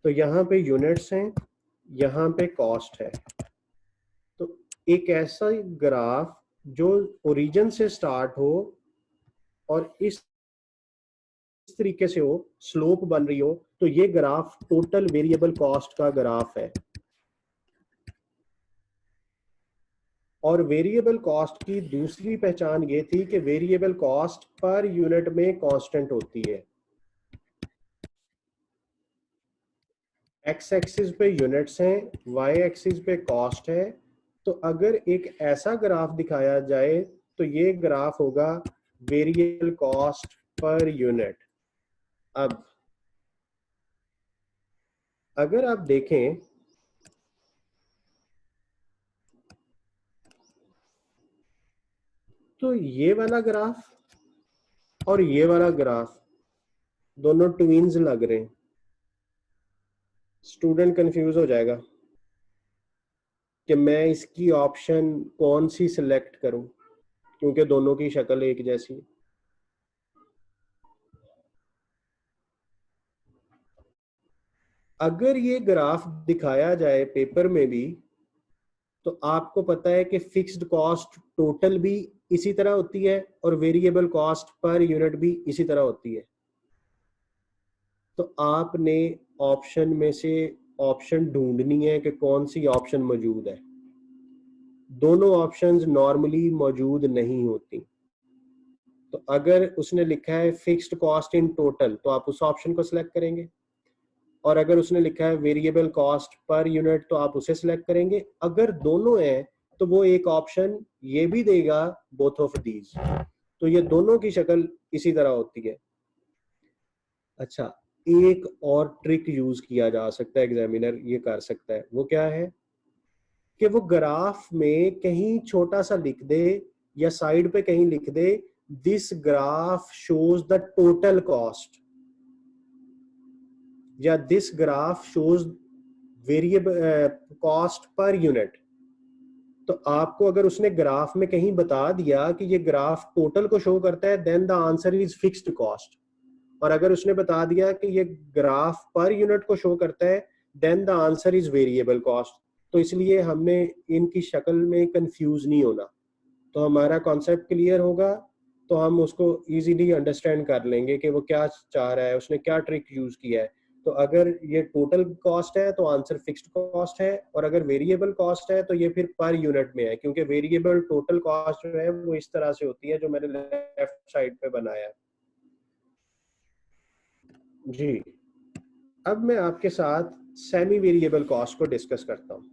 तो यहाँ पे यूनिट्स हैं, यहाँ पे कॉस्ट है। तो एक ऐसा ग्राफ जो ओरिजिन से स्टार्ट हो और इस तरीके से हो, स्लोप बन रही हो, तो ये ग्राफ टोटल वेरिएबल कॉस्ट का ग्राफ है। और वेरिएबल कॉस्ट की दूसरी पहचान ये थी कि वेरिएबल कॉस्ट पर यूनिट में कांस्टेंट होती है। एक्स एक्सिस पे यूनिट्स हैं, वाई एक्सिस पे कॉस्ट है। तो अगर एक ऐसा ग्राफ दिखाया जाए तो ये ग्राफ होगा वेरिएबल कॉस्ट पर यूनिट। अब अगर आप देखें तो ये वाला ग्राफ और ये वाला ग्राफ दोनों ट्विन्स लग रहे हैं। स्टूडेंट कंफ्यूज हो जाएगा कि मैं इसकी ऑप्शन कौन सी सिलेक्ट करूं, क्योंकि दोनों की शक्ल एक जैसी है। अगर ये ग्राफ दिखाया जाए पेपर में भी तो आपको पता है कि फिक्स्ड कॉस्ट टोटल भी इसी तरह होती है और वेरिएबल कॉस्ट पर यूनिट भी इसी तरह होती है। तो आपने ऑप्शन में से ऑप्शन ढूंढनी है कि कौन सी ऑप्शन मौजूद है। दोनों ऑप्शंस नॉर्मली मौजूद नहीं होती। तो अगर उसने लिखा है फिक्स्ड कॉस्ट इन टोटल तो आप उस ऑप्शन को सिलेक्ट करेंगे, और अगर उसने लिखा है वेरिएबल कॉस्ट पर यूनिट तो आप उसे सिलेक्ट करेंगे। अगर दोनों हैं तो वो एक ऑप्शन ये भी देगा बोथ ऑफ दीज। तो ये दोनों की शक्ल इसी तरह होती है। अच्छा, एक और ट्रिक यूज किया जा सकता है, एग्जामिनर ये कर सकता है। वो क्या है कि वो ग्राफ में कहीं छोटा सा लिख दे या साइड पे कहीं लिख दे, this graph shows the total cost, या this graph shows variable cost per unit. तो आपको अगर उसने ग्राफ में कहीं बता दिया कि ये ग्राफ टोटल को शो करता है, then the answer is fixed cost. और अगर उसने बता दिया कि ये ग्राफ पर यूनिट को शो करता है, then the answer is variable cost. तो इसलिए हमने इनकी शक्ल में कंफ्यूज नहीं होना। तो हमारा कॉन्सेप्ट क्लियर होगा, तो हम उसको इजीली अंडरस्टैंड कर लेंगे कि वो क्या चाह रहा है, उसने क्या ट्रिक यूज किया है। तो अगर ये टोटल कॉस्ट है तो आंसर फिक्स्ड कॉस्ट है, और अगर वेरिएबल कॉस्ट है तो ये फिर पर यूनिट में है, क्योंकि वेरिएबल टोटल कॉस्ट जो है वो इस तरह से होती है जो मैंने लेफ्ट साइड पे बनाया है। जी, अब मैं आपके साथ सेमी वेरिएबल कॉस्ट को डिस्कस करता हूं।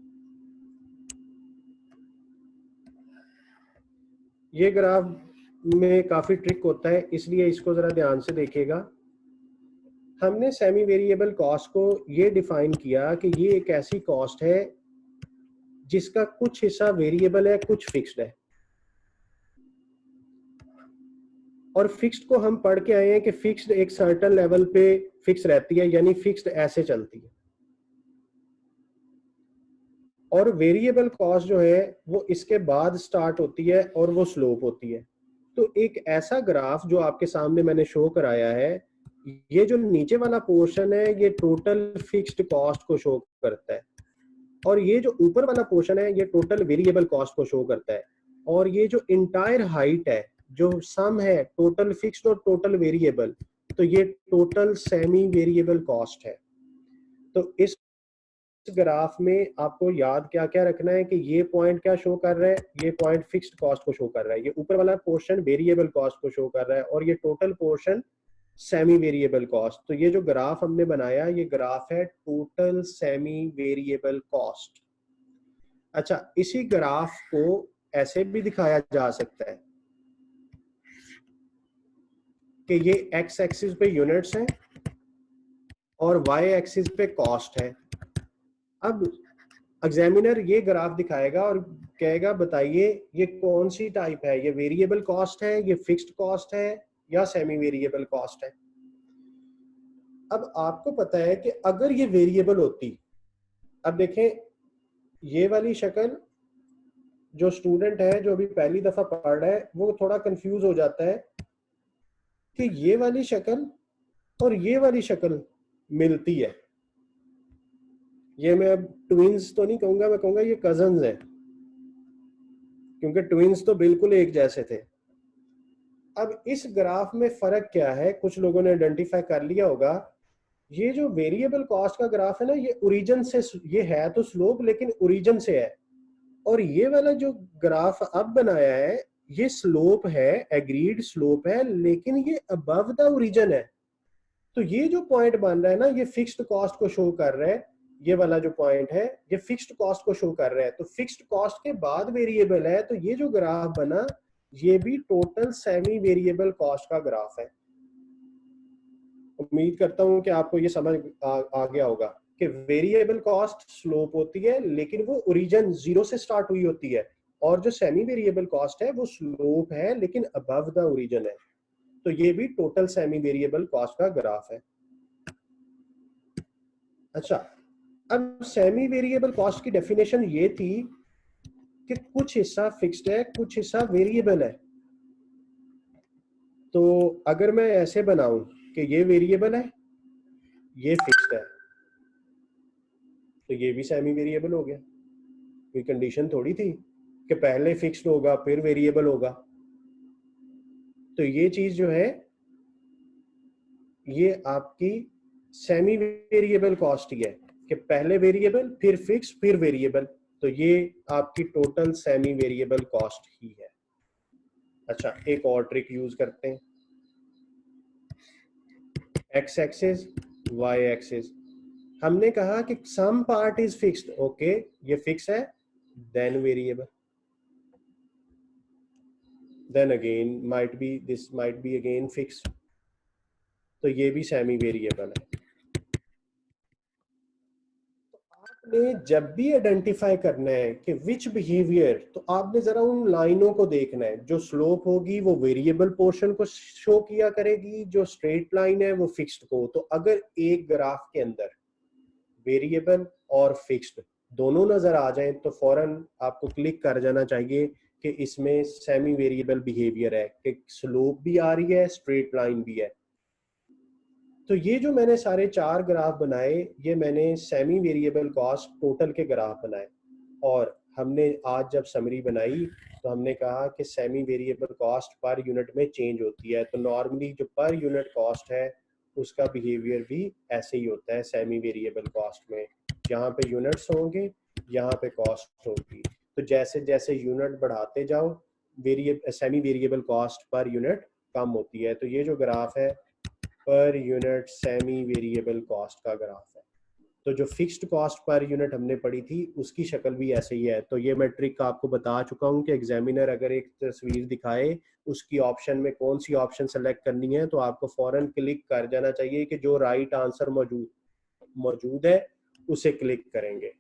ये ग्राफ में काफी ट्रिक होता है, इसलिए इसको जरा ध्यान से देखिएगा। हमने सेमी वेरिएबल कॉस्ट को ये डिफाइन किया कि ये एक ऐसी कॉस्ट है जिसका कुछ हिस्सा वेरिएबल है, कुछ फिक्स्ड है। और फिक्स्ड को हम पढ़ के आए हैं कि फिक्स्ड एक सर्टेन लेवल पे फिक्स रहती है, यानी फिक्स्ड ऐसे चलती है। और वेरिएबल कॉस्ट जो है वो इसके बाद स्टार्ट होती है और वो स्लोप होती है। तो एक ऐसा ग्राफ जो आपके सामने मैंने शो कराया है, ये जो नीचे वाला पोर्शन है ये टोटल फिक्स्ड कॉस्ट को शो करता है, और ये जो ऊपर वाला पोर्शन है ये टोटल वेरिएबल कॉस्ट को शो करता है। और ये जो इंटायर हाइट है, जो सम है टोटल फिक्स्ड और टोटल वेरिएबल, तो ये टोटल सेमी वेरिएबल कॉस्ट है। तो इस ग्राफ में आपको याद क्या क्या रखना है कि ये पॉइंट क्या शो कर रहा है, ये पॉइंट फिक्स्ड कॉस्ट को शो कर रहा है, ये ऊपर वाला पोर्शन वेरिएबल कॉस्ट को शो कर रहा है, और ये total portion semi variable cost. तो ये जो ग्राफ हमने बनाया ये ग्राफ है टोटल सेमी वेरिएबल कॉस्ट। अच्छा, इसी ग्राफ को ऐसे भी दिखाया जा सकता है कि ये एक्स एक्सिस पे यूनिट्स हैं और वाई एक्सिस पे कॉस्ट है। अब एग्जामिनर ये ग्राफ दिखाएगा और कहेगा बताइए ये कौन सी टाइप है, ये वेरिएबल कॉस्ट है, ये फिक्स्ड कॉस्ट है, या सेमी वेरिएबल कॉस्ट है। अब आपको पता है कि अगर ये वेरिएबल होती, अब देखें ये वाली शक्ल, जो स्टूडेंट है जो अभी पहली दफा पढ़ रहा है वो थोड़ा कंफ्यूज हो जाता है कि ये वाली शक्ल और ये वाली शक्ल मिलती है। ये मैं अब ट्विंस तो नहीं कहूंगा, मैं कहूंगा ये कजन्स हैं, क्योंकि ट्विंस तो बिल्कुल एक जैसे थे। अब इस ग्राफ में फर्क क्या है, कुछ लोगों ने आइडेंटिफाई कर लिया होगा। ये जो वेरिएबल कॉस्ट का ग्राफ है ना, ये ओरिजिन से, ये है तो स्लोप लेकिन ओरिजिन से है, और ये वाला जो ग्राफ अब बनाया है ये स्लोप है, एग्रीड स्लोप है, लेकिन ये अबव द ओरिजिन है। तो ये जो पॉइंट बन रहा है ना, ये फिक्स्ड कॉस्ट को शो कर रहा है। ये वाला जो पॉइंट है ये फिक्स्ड कॉस्ट को शो कर रहा है, तो फिक्स्ड कॉस्ट के बाद वेरिएबल है, तो ये जो ग्राफ बना ये भी टोटल सेमी वेरिएबल कॉस्ट का ग्राफ है। उम्मीद करता हूं कि आपको ये समझ आ गया होगा कि वेरिएबल कॉस्ट स्लोप होती है लेकिन वो ओरिजिन जीरो से स्टार्ट हुई होती है, और जो सेमी वेरिएबल कॉस्ट है वो स्लोप है लेकिन अबव द ओरिजिन है। तो ये भी टोटल सेमी वेरिएबल कॉस्ट का ग्राफ है। अच्छा, अब सेमी वेरिएबल कॉस्ट की डेफिनेशन ये थी कि कुछ हिस्सा फिक्स्ड है कुछ हिस्सा वेरिएबल है। तो अगर मैं ऐसे बनाऊं कि ये वेरिएबल है ये फिक्स्ड है, तो ये भी सेमी वेरिएबल हो गया। कोई कंडीशन थोड़ी थी कि पहले फिक्स्ड होगा फिर वेरिएबल होगा। तो ये चीज जो है ये आपकी सेमी वेरिएबल कॉस्ट ही है कि पहले वेरिएबल फिर फिक्स फिर वेरिएबल, तो ये आपकी टोटल सेमी वेरिएबल कॉस्ट ही है। अच्छा, एक और ट्रिक यूज करते हैं। एक्स एक्सिस वाई एक्सिस, हमने कहा कि some part is fixed, okay ये फिक्स है, then variable, then again might be this might be again fixed, तो ये भी सेमी वेरिएबल है। आपने जब भी आइडेंटिफाई करना है कि विच बिहेवियर, तो आपने जरा उन लाइनों को देखना है। जो स्लोप होगी वो वेरिएबल पोर्शन को शो किया करेगी, जो स्ट्रेट लाइन है वो फिक्स्ड को। तो अगर एक ग्राफ के अंदर वेरिएबल और फिक्स्ड दोनों नजर आ जाएं तो फौरन आपको क्लिक कर जाना चाहिए कि इसमें सेमी वेरिएबल बिहेवियर है, कि स्लोप भी आ रही है स्ट्रेट लाइन भी है। तो ये जो मैंने सारे चार ग्राफ बनाए ये मैंने सेमी वेरिएबल कॉस्ट टोटल के ग्राफ बनाए, और हमने आज जब समरी बनाई तो हमने कहा कि semi variable cost per unit में चेंज होती है। तो नॉर्मली जो पर यूनिट कॉस्ट है उसका बिहेवियर भी ऐसे ही होता है सेमी वेरिएबल कॉस्ट में। यहाँ पे यूनिट्स होंगे, यहाँ पे कॉस्ट होगी, तो जैसे जैसे यूनिट बढ़ाते जाओ semi variable cost per unit कम होती है। तो ये जो ग्राफ है per unit semi variable cost का ग्राफ है। तो जो फिक्स्ड कॉस्ट पर यूनिट हमने पढ़ी थी उसकी शक्ल भी ऐसे ही है। तो ये मैं ट्रिक आपको बता चुका हूँ कि एग्जामिनर अगर एक तस्वीर दिखाए उसकी ऑप्शन में कौन सी ऑप्शन सेलेक्ट करनी है तो आपको फौरन क्लिक कर जाना चाहिए कि जो राइट आंसर मौजूद है उसे क्लिक करेंगे।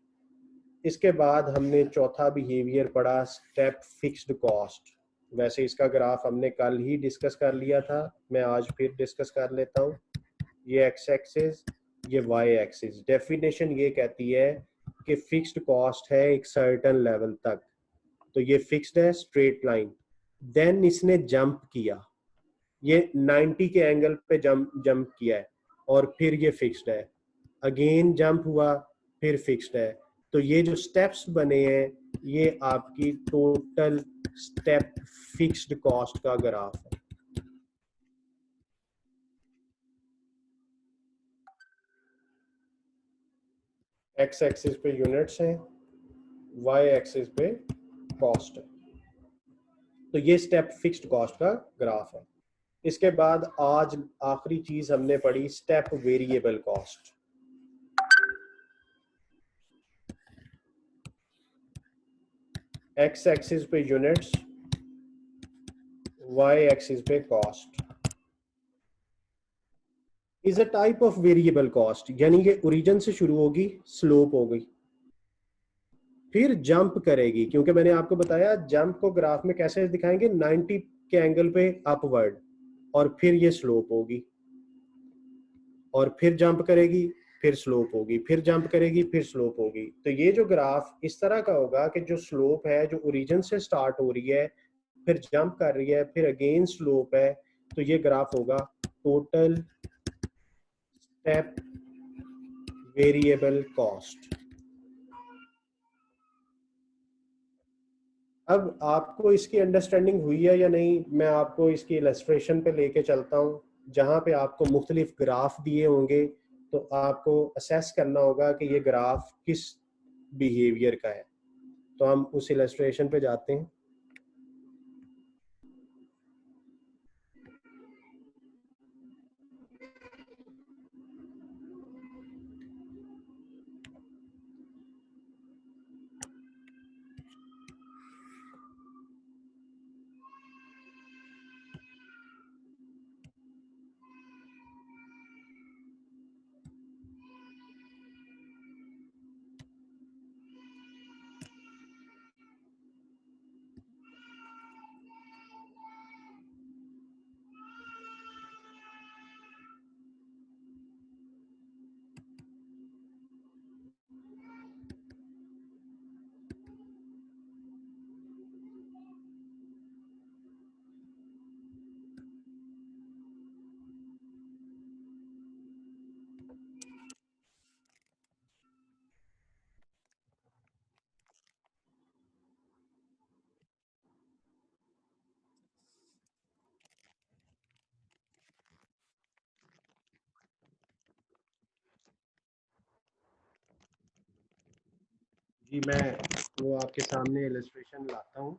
इसके बाद हमने चौथा बिहेवियर पढ़ा, स्टेप फिक्स्ड कॉस्ट। वैसे इसका ग्राफ हमने कल ही डिस्कस कर लिया था, मैं आज फिर डिस्कस कर लेता हूँ। ये एक्स एक्सिस ये वाई एक्सिस, डेफिनेशन ये कहती है कि फिक्स्ड कॉस्ट है एक सर्टेन लेवल तक, तो ये फिक्स्ड है स्ट्रेट लाइन, देन इसने जंप किया, ये 90 के एंगल पे जंप किया है, और फिर ये फिक्स्ड है, अगेन जंप हुआ फिर फिक्स्ड है। तो ये जो स्टेप्स बने हैं ये आपकी टोटल स्टेप फिक्स्ड कॉस्ट का ग्राफ है। एक्स एक्सिस पे यूनिट्स हैं, वाई एक्सिस पे कॉस्ट है, तो ये स्टेप फिक्स्ड कॉस्ट का ग्राफ है। इसके बाद आज आखिरी चीज हमने पढ़ी, step variable cost. X axis पे यूनिट्स, वाई एक्सिस पे cost. Is a type of variable cost, यानी कि ओरिजिन से शुरू होगी, स्लोप हो गई, फिर जंप करेगी, क्योंकि मैंने आपको बताया जंप को ग्राफ में कैसे दिखाएंगे, 90 के एंगल पे अपवर्ड, और फिर ये स्लोप होगी, और फिर जंप करेगी, फिर स्लोप होगी, फिर जंप करेगी, फिर स्लोप होगी। तो ये जो ग्राफ इस तरह का होगा कि जो स्लोप है जो ओरिजिन से स्टार्ट हो रही है, फिर जंप कर रही है, फिर अगेन स्लोप है, तो ये ग्राफ होगा टोटल स्टेप वेरिएबल कॉस्ट। अब आपको इसकी अंडरस्टैंडिंग हुई है या नहीं, मैं आपको इसकी इलस्ट्रेशन पे लेके चलता हूँ, जहाँ पे आपको मुख्तलिफ ग्राफ दिए होंगे, तो आपको असेस करना होगा कि ये ग्राफ किस बिहेवियर का है। तो हम उस इलस्ट्रेशन पे जाते हैं। जी मैं वो आपके सामने इलस्ट्रेशन लाता हूँ,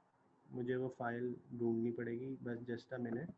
मुझे वो फाइल ढूंढनी पड़ेगी, बस जस्ट अ मिनट।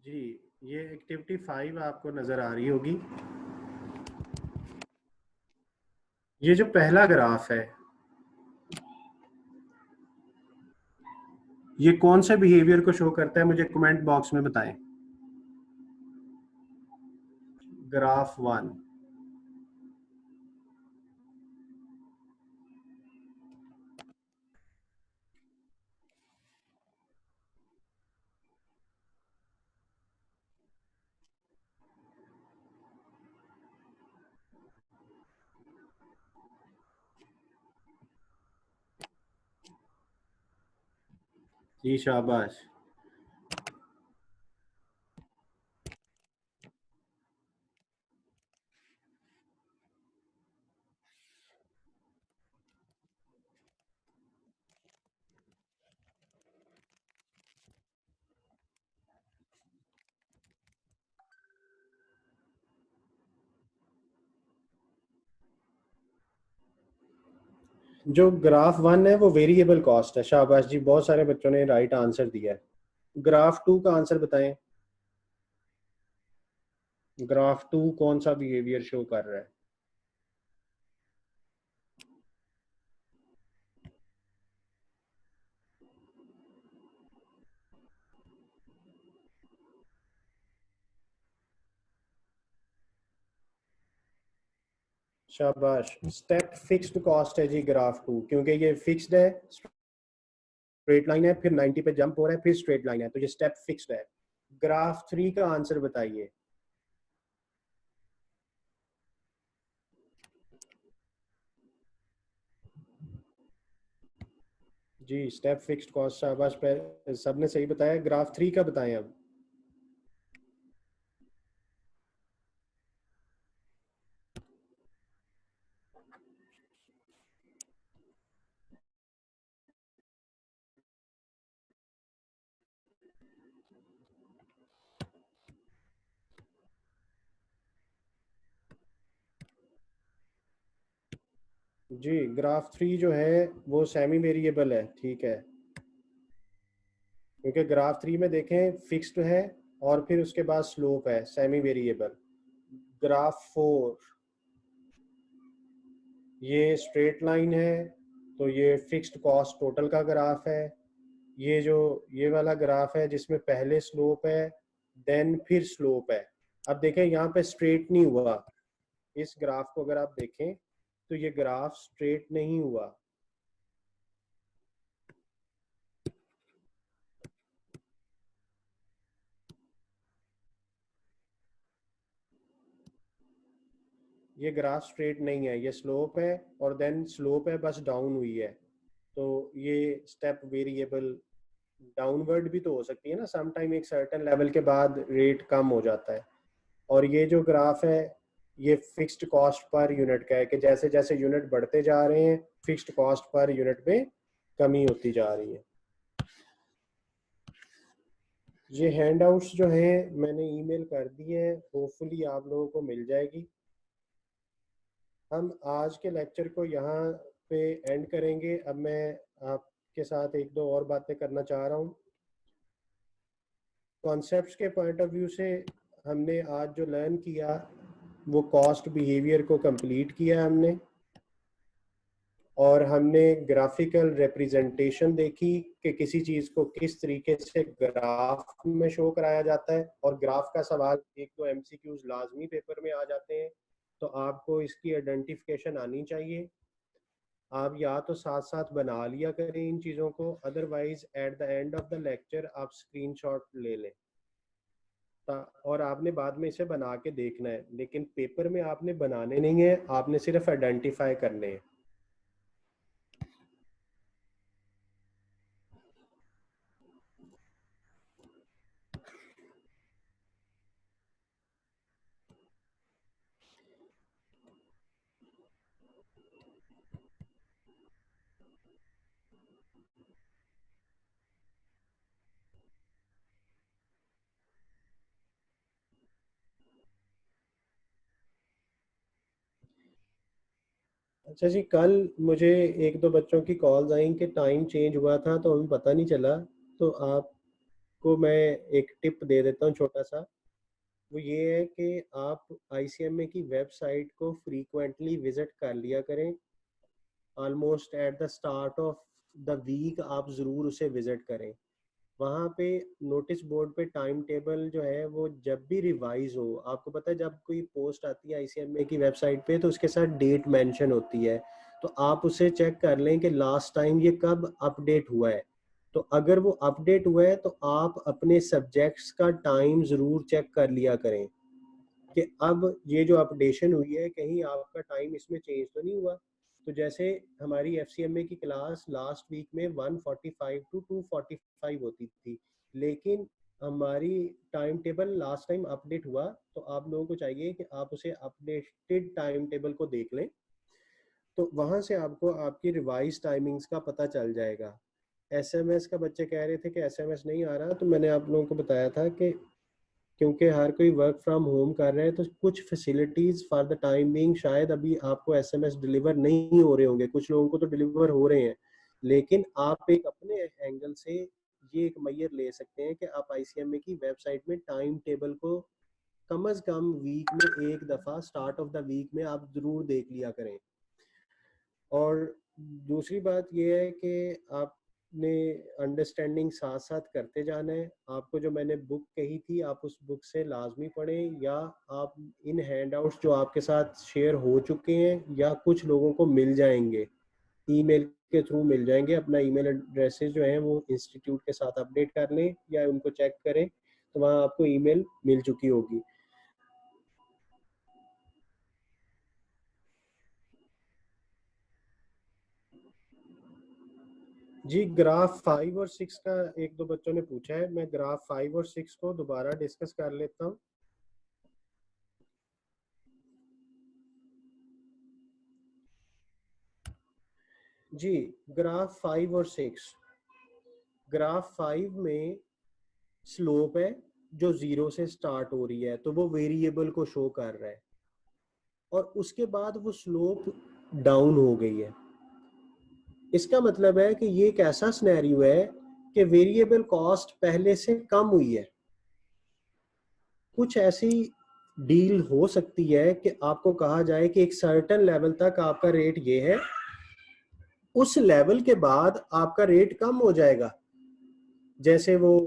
जी ये एक्टिविटी 5 आपको नजर आ रही होगी। ये जो पहला ग्राफ है, ये कौन से बिहेवियर को शो करता है, मुझे कमेंट बॉक्स में बताएं। ग्राफ 1। जी शाबाश। जो ग्राफ 1 है वो वेरिएबल कॉस्ट है, शाबाश जी, बहुत सारे बच्चों ने राइट आंसर दिया है। ग्राफ 2 का आंसर बताएं। ग्राफ 2 कौन सा बिहेवियर शो कर रहा है? शाबाश, स्टेप फिक्स्ड कॉस्ट है जी ग्राफ 2, क्योंकि ये फिक्स्ड है, स्ट्रेट लाइन है, फिर 90 पे जंप हो रहा है, फिर स्ट्रेट लाइन है, तो ये स्टेप फिक्स्ड है। ग्राफ 3 का आंसर बताइए। जी, स्टेप फिक्स्ड कॉस्ट, शाबाश पे सबने सही बताया। ग्राफ 3 का बताएं अब। जी, ग्राफ 3 जो है वो सेमी वेरिएबल है, ठीक है, क्योंकि ग्राफ 3 में देखें फिक्स्ड है और फिर उसके बाद स्लोप है, सेमी वेरिएबल। ग्राफ 4 ये स्ट्रेट लाइन है, तो ये फिक्स्ड कॉस्ट टोटल का ग्राफ है। ये जो ये वाला ग्राफ है जिसमें पहले स्लोप है देन फिर स्लोप है। अब देखें यहाँ पे स्ट्रेट नहीं हुआ, इस ग्राफ को अगर आप देखें तो ये ग्राफ स्ट्रेट नहीं हुआ। ये ग्राफ स्ट्रेट नहीं है, ये स्लोप है और देन स्लोप है बस डाउन हुई है। तो ये स्टेप वेरिएबल डाउनवर्ड भी तो हो सकती है ना, सम टाइम एक सर्टेन लेवल के बाद रेट कम हो जाता है। और ये जो ग्राफ है ये फिक्स्ड कॉस्ट पर यूनिट का है कि जैसे जैसे यूनिट बढ़ते जा रहे हैं फिक्स्ड कॉस्ट पर यूनिट में कमी होती जा रही है। ये हैंडआउट्स जो हैं मैंने ईमेल कर दिए हैं, होपफुली आप लोगों को मिल जाएगी। हम आज के लेक्चर को यहाँ पे एंड करेंगे। अब मैं आपके साथ एक दो और बातें करना चाह रहा हूँ। कॉन्सेप्ट्स के पॉइंट ऑफ व्यू से हमने आज जो लर्न किया वो कॉस्ट बिहेवियर को कंप्लीट किया हमने, और हमने ग्राफिकल रिप्रेजेंटेशन देखी कि किसी चीज़ को किस तरीके से ग्राफ में शो कराया जाता है। और ग्राफ का सवाल एक दो एमसीक्यूज लाजमी पेपर में आ जाते हैं, तो आपको इसकी आइडेंटिफिकेशन आनी चाहिए। आप या तो साथ साथ बना लिया करें इन चीज़ों को, otherwise at the end of the lecture आप स्क्रीनशॉट ले लें और आपने बाद में इसे बना के देखना है, लेकिन पेपर में आपने बनाने नहीं है, आपने सिर्फ आइडेंटिफाई करने हैं। अच्छा जी, कल मुझे एक दो बच्चों की कॉल्स आई कि टाइम चेंज हुआ था तो हमें पता नहीं चला। तो आपको मैं एक टिप दे देता हूँ छोटा सा। वो ये है कि आप आईसीएमए की वेबसाइट को फ्रीक्वेंटली विजिट कर लिया करें। Almost at the start of the week आप ज़रूर उसे विजिट करें। वहाँ पे नोटिस बोर्ड पे टाइम टेबल जो है वो जब भी रिवाइज हो, आपको पता है जब कोई पोस्ट आती है आईसीएमए की वेबसाइट पे तो उसके साथ डेट मेंशन होती है। तो आप उसे चेक कर लें कि लास्ट टाइम ये कब अपडेट हुआ है। तो अगर वो अपडेट हुआ है तो आप अपने सब्जेक्ट्स का टाइम ज़रूर चेक कर लिया करें कि अब ये जो अपडेशन हुई है कहीं आपका टाइम इसमें चेंज तो नहीं हुआ। तो जैसे हमारी एफसीएमए की क्लास लास्ट वीक में 1:45 टू 2:45 होती थी, लेकिन हमारी time table last time update हुआ। तो आप लोगों को चाहिए कि आप उसे अपडेटेड टाइम टेबल को देख लें, तो वहां से आपको आपकी रिवाइज टाइमिंग्स का पता चल जाएगा। एसएमएस का बच्चे कह रहे थे कि एसएमएस नहीं आ रहा, तो मैंने आप लोगों को बताया था कि क्योंकि हर कोई वर्क फ्रॉम होम कर रहे हैं तो कुछ facilities for the time being शायद अभी आपको एसएमएस डिलीवर नहीं हो रहे होंगे, कुछ लोगों को तो डिलीवर हो रहे हैं। लेकिन आप एक अपने एंगल से ये एक मैयर ले सकते हैं कि आप आईसीएमए की वेबसाइट में टाइम टेबल को कम अज कम वीक में एक दफ़ा स्टार्ट ऑफ द वीक में आप ज़रूर देख लिया करें। और दूसरी बात यह है कि आपने अंडरस्टैंडिंग साथ साथ करते जाना है। आपको जो मैंने बुक कही थी आप उस बुक से लाजमी पढ़ें, या आप इन हैंडआउट्स जो आपके साथ शेयर हो चुके हैं या कुछ लोगों को मिल जाएंगे, ईमेल के थ्रू मिल जाएंगे, अपना ईमेल एड्रेसेस जो हैं वो इंस्टीट्यूट के साथ अपडेट कर लें या उनको चेक करें, तो वहाँ आपको ईमेल मिल चुकी होगी। जी ग्राफ 5 और 6 का एक दो बच्चों ने पूछा है, मैं ग्राफ 5 और 6 को दोबारा डिस्कस कर लेता हूँ। जी ग्राफ 5 और 6, ग्राफ 5 में स्लोप है जो 0 से स्टार्ट हो रही है, तो वो वेरिएबल को शो कर रहा है, और उसके बाद वो स्लोप डाउन हो गई है। इसका मतलब है कि ये एक ऐसा सिनेरियो है कि वेरिएबल कॉस्ट पहले से कम हुई है। कुछ ऐसी डील हो सकती है कि आपको कहा जाए कि एक सर्टेन लेवल तक आपका रेट ये है, उस लेवल के बाद आपका रेट कम हो जाएगा। जैसे वो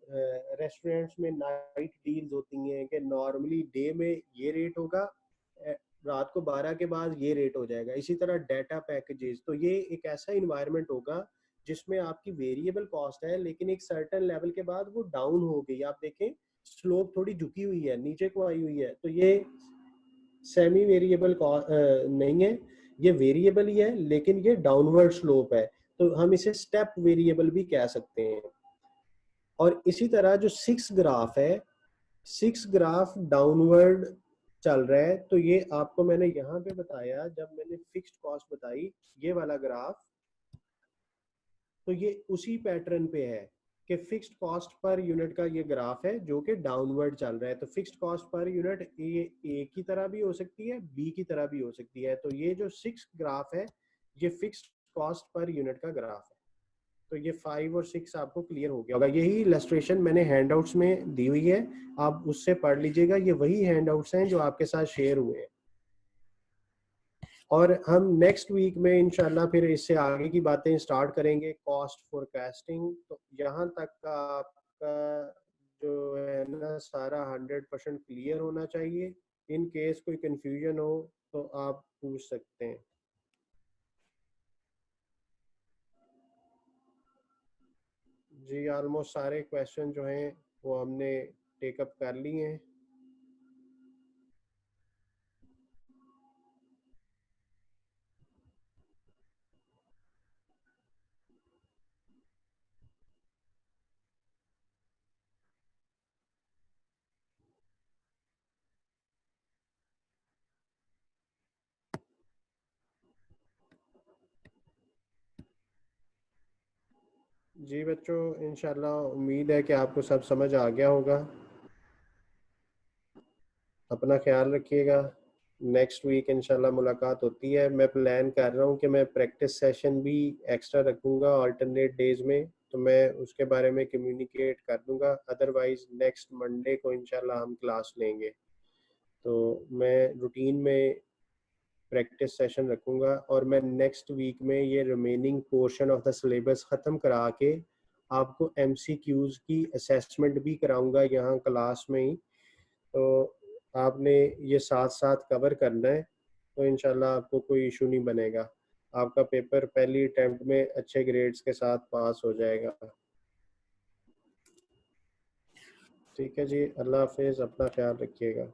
रेस्टोरेंट्स में नाइट डील्स होती हैं कि नॉर्मली डे में ये रेट होगा, रात को 12 के बाद ये रेट हो जाएगा। इसी तरह डाटा पैकेजेस, तो ये एक ऐसा इन्वायरमेंट होगा जिसमें आपकी वेरिएबल कॉस्ट है लेकिन एक सर्टेन लेवल के बाद वो डाउन हो गई। आप देखें स्लोप थोड़ी झुकी हुई है, नीचे को आई हुई है, तो ये सेमी वेरिएबल नहीं है, ये वेरिएबल ही है लेकिन ये डाउनवर्ड स्लोप है, तो हम इसे स्टेप वेरिएबल भी कह सकते हैं। और इसी तरह जो 6 ग्राफ है, 6 ग्राफ डाउनवर्ड चल रहा है, तो ये आपको मैंने यहाँ पे बताया जब मैंने फिक्स्ड कॉस्ट बताई, ये वाला ग्राफ, तो ये उसी पैटर्न पे है कि फिक्स्ड कॉस्ट पर यूनिट का ये ग्राफ है जो कि डाउनवर्ड चल रहा है। तो fixed cost per unit A की तरह भी हो सकती है, बी की तरह भी हो सकती है। तो ये जो 6 ग्राफ है ये फिक्स्ड कॉस्ट पर यूनिट का ग्राफ है। तो ये 5 और 6 आपको क्लियर हो गया होगा। यही इलस्ट्रेशन मैंने हैंडआउट्स में दी हुई है, आप उससे पढ़ लीजिएगा। ये वही हैंडआउट्स हैं जो आपके साथ शेयर हुए हैं, और हम नेक्स्ट वीक में इंशाल्लाह फिर इससे आगे की बातें स्टार्ट करेंगे, कॉस्ट फोरकास्टिंग। तो यहाँ तक का आपका जो है ना सारा 100% क्लियर होना चाहिए। इन केस कोई कंफ्यूजन हो तो आप पूछ सकते हैं। जी ऑलमोस्ट सारे क्वेश्चन जो हैं वो हमने टेकअप कर लिए हैं। जी बच्चों, इंशाल्लाह उम्मीद है कि आपको सब समझ आ गया होगा। अपना ख्याल रखिएगा। नेक्स्ट वीक इंशाल्लाह मुलाकात होती है। मैं प्लान कर रहा हूँ कि मैं प्रैक्टिस सेशन भी एक्स्ट्रा रखूँगा अल्टरनेट डेज में, तो मैं उसके बारे में कम्युनिकेट कर दूँगा। अदरवाइज़ नेक्स्ट मंडे को इंशाल्लाह हम क्लास लेंगे। तो मैं रूटीन में प्रैक्टिस सेशन रखूँगा, और मैं नेक्स्ट वीक में ये remaining portion of the syllabus ख़त्म करा के आपको MCQs की असेसमेंट भी कराऊँगा यहाँ क्लास में ही। तो आपने ये साथ साथ कवर करना है, तो इंशाल्लाह आपको कोई इशू नहीं बनेगा। आपका पेपर पहली अटेम्प्ट में अच्छे ग्रेड्स के साथ पास हो जाएगा। ठीक है जी, अल्लाह हाफिज़, अपना ख्याल रखिएगा।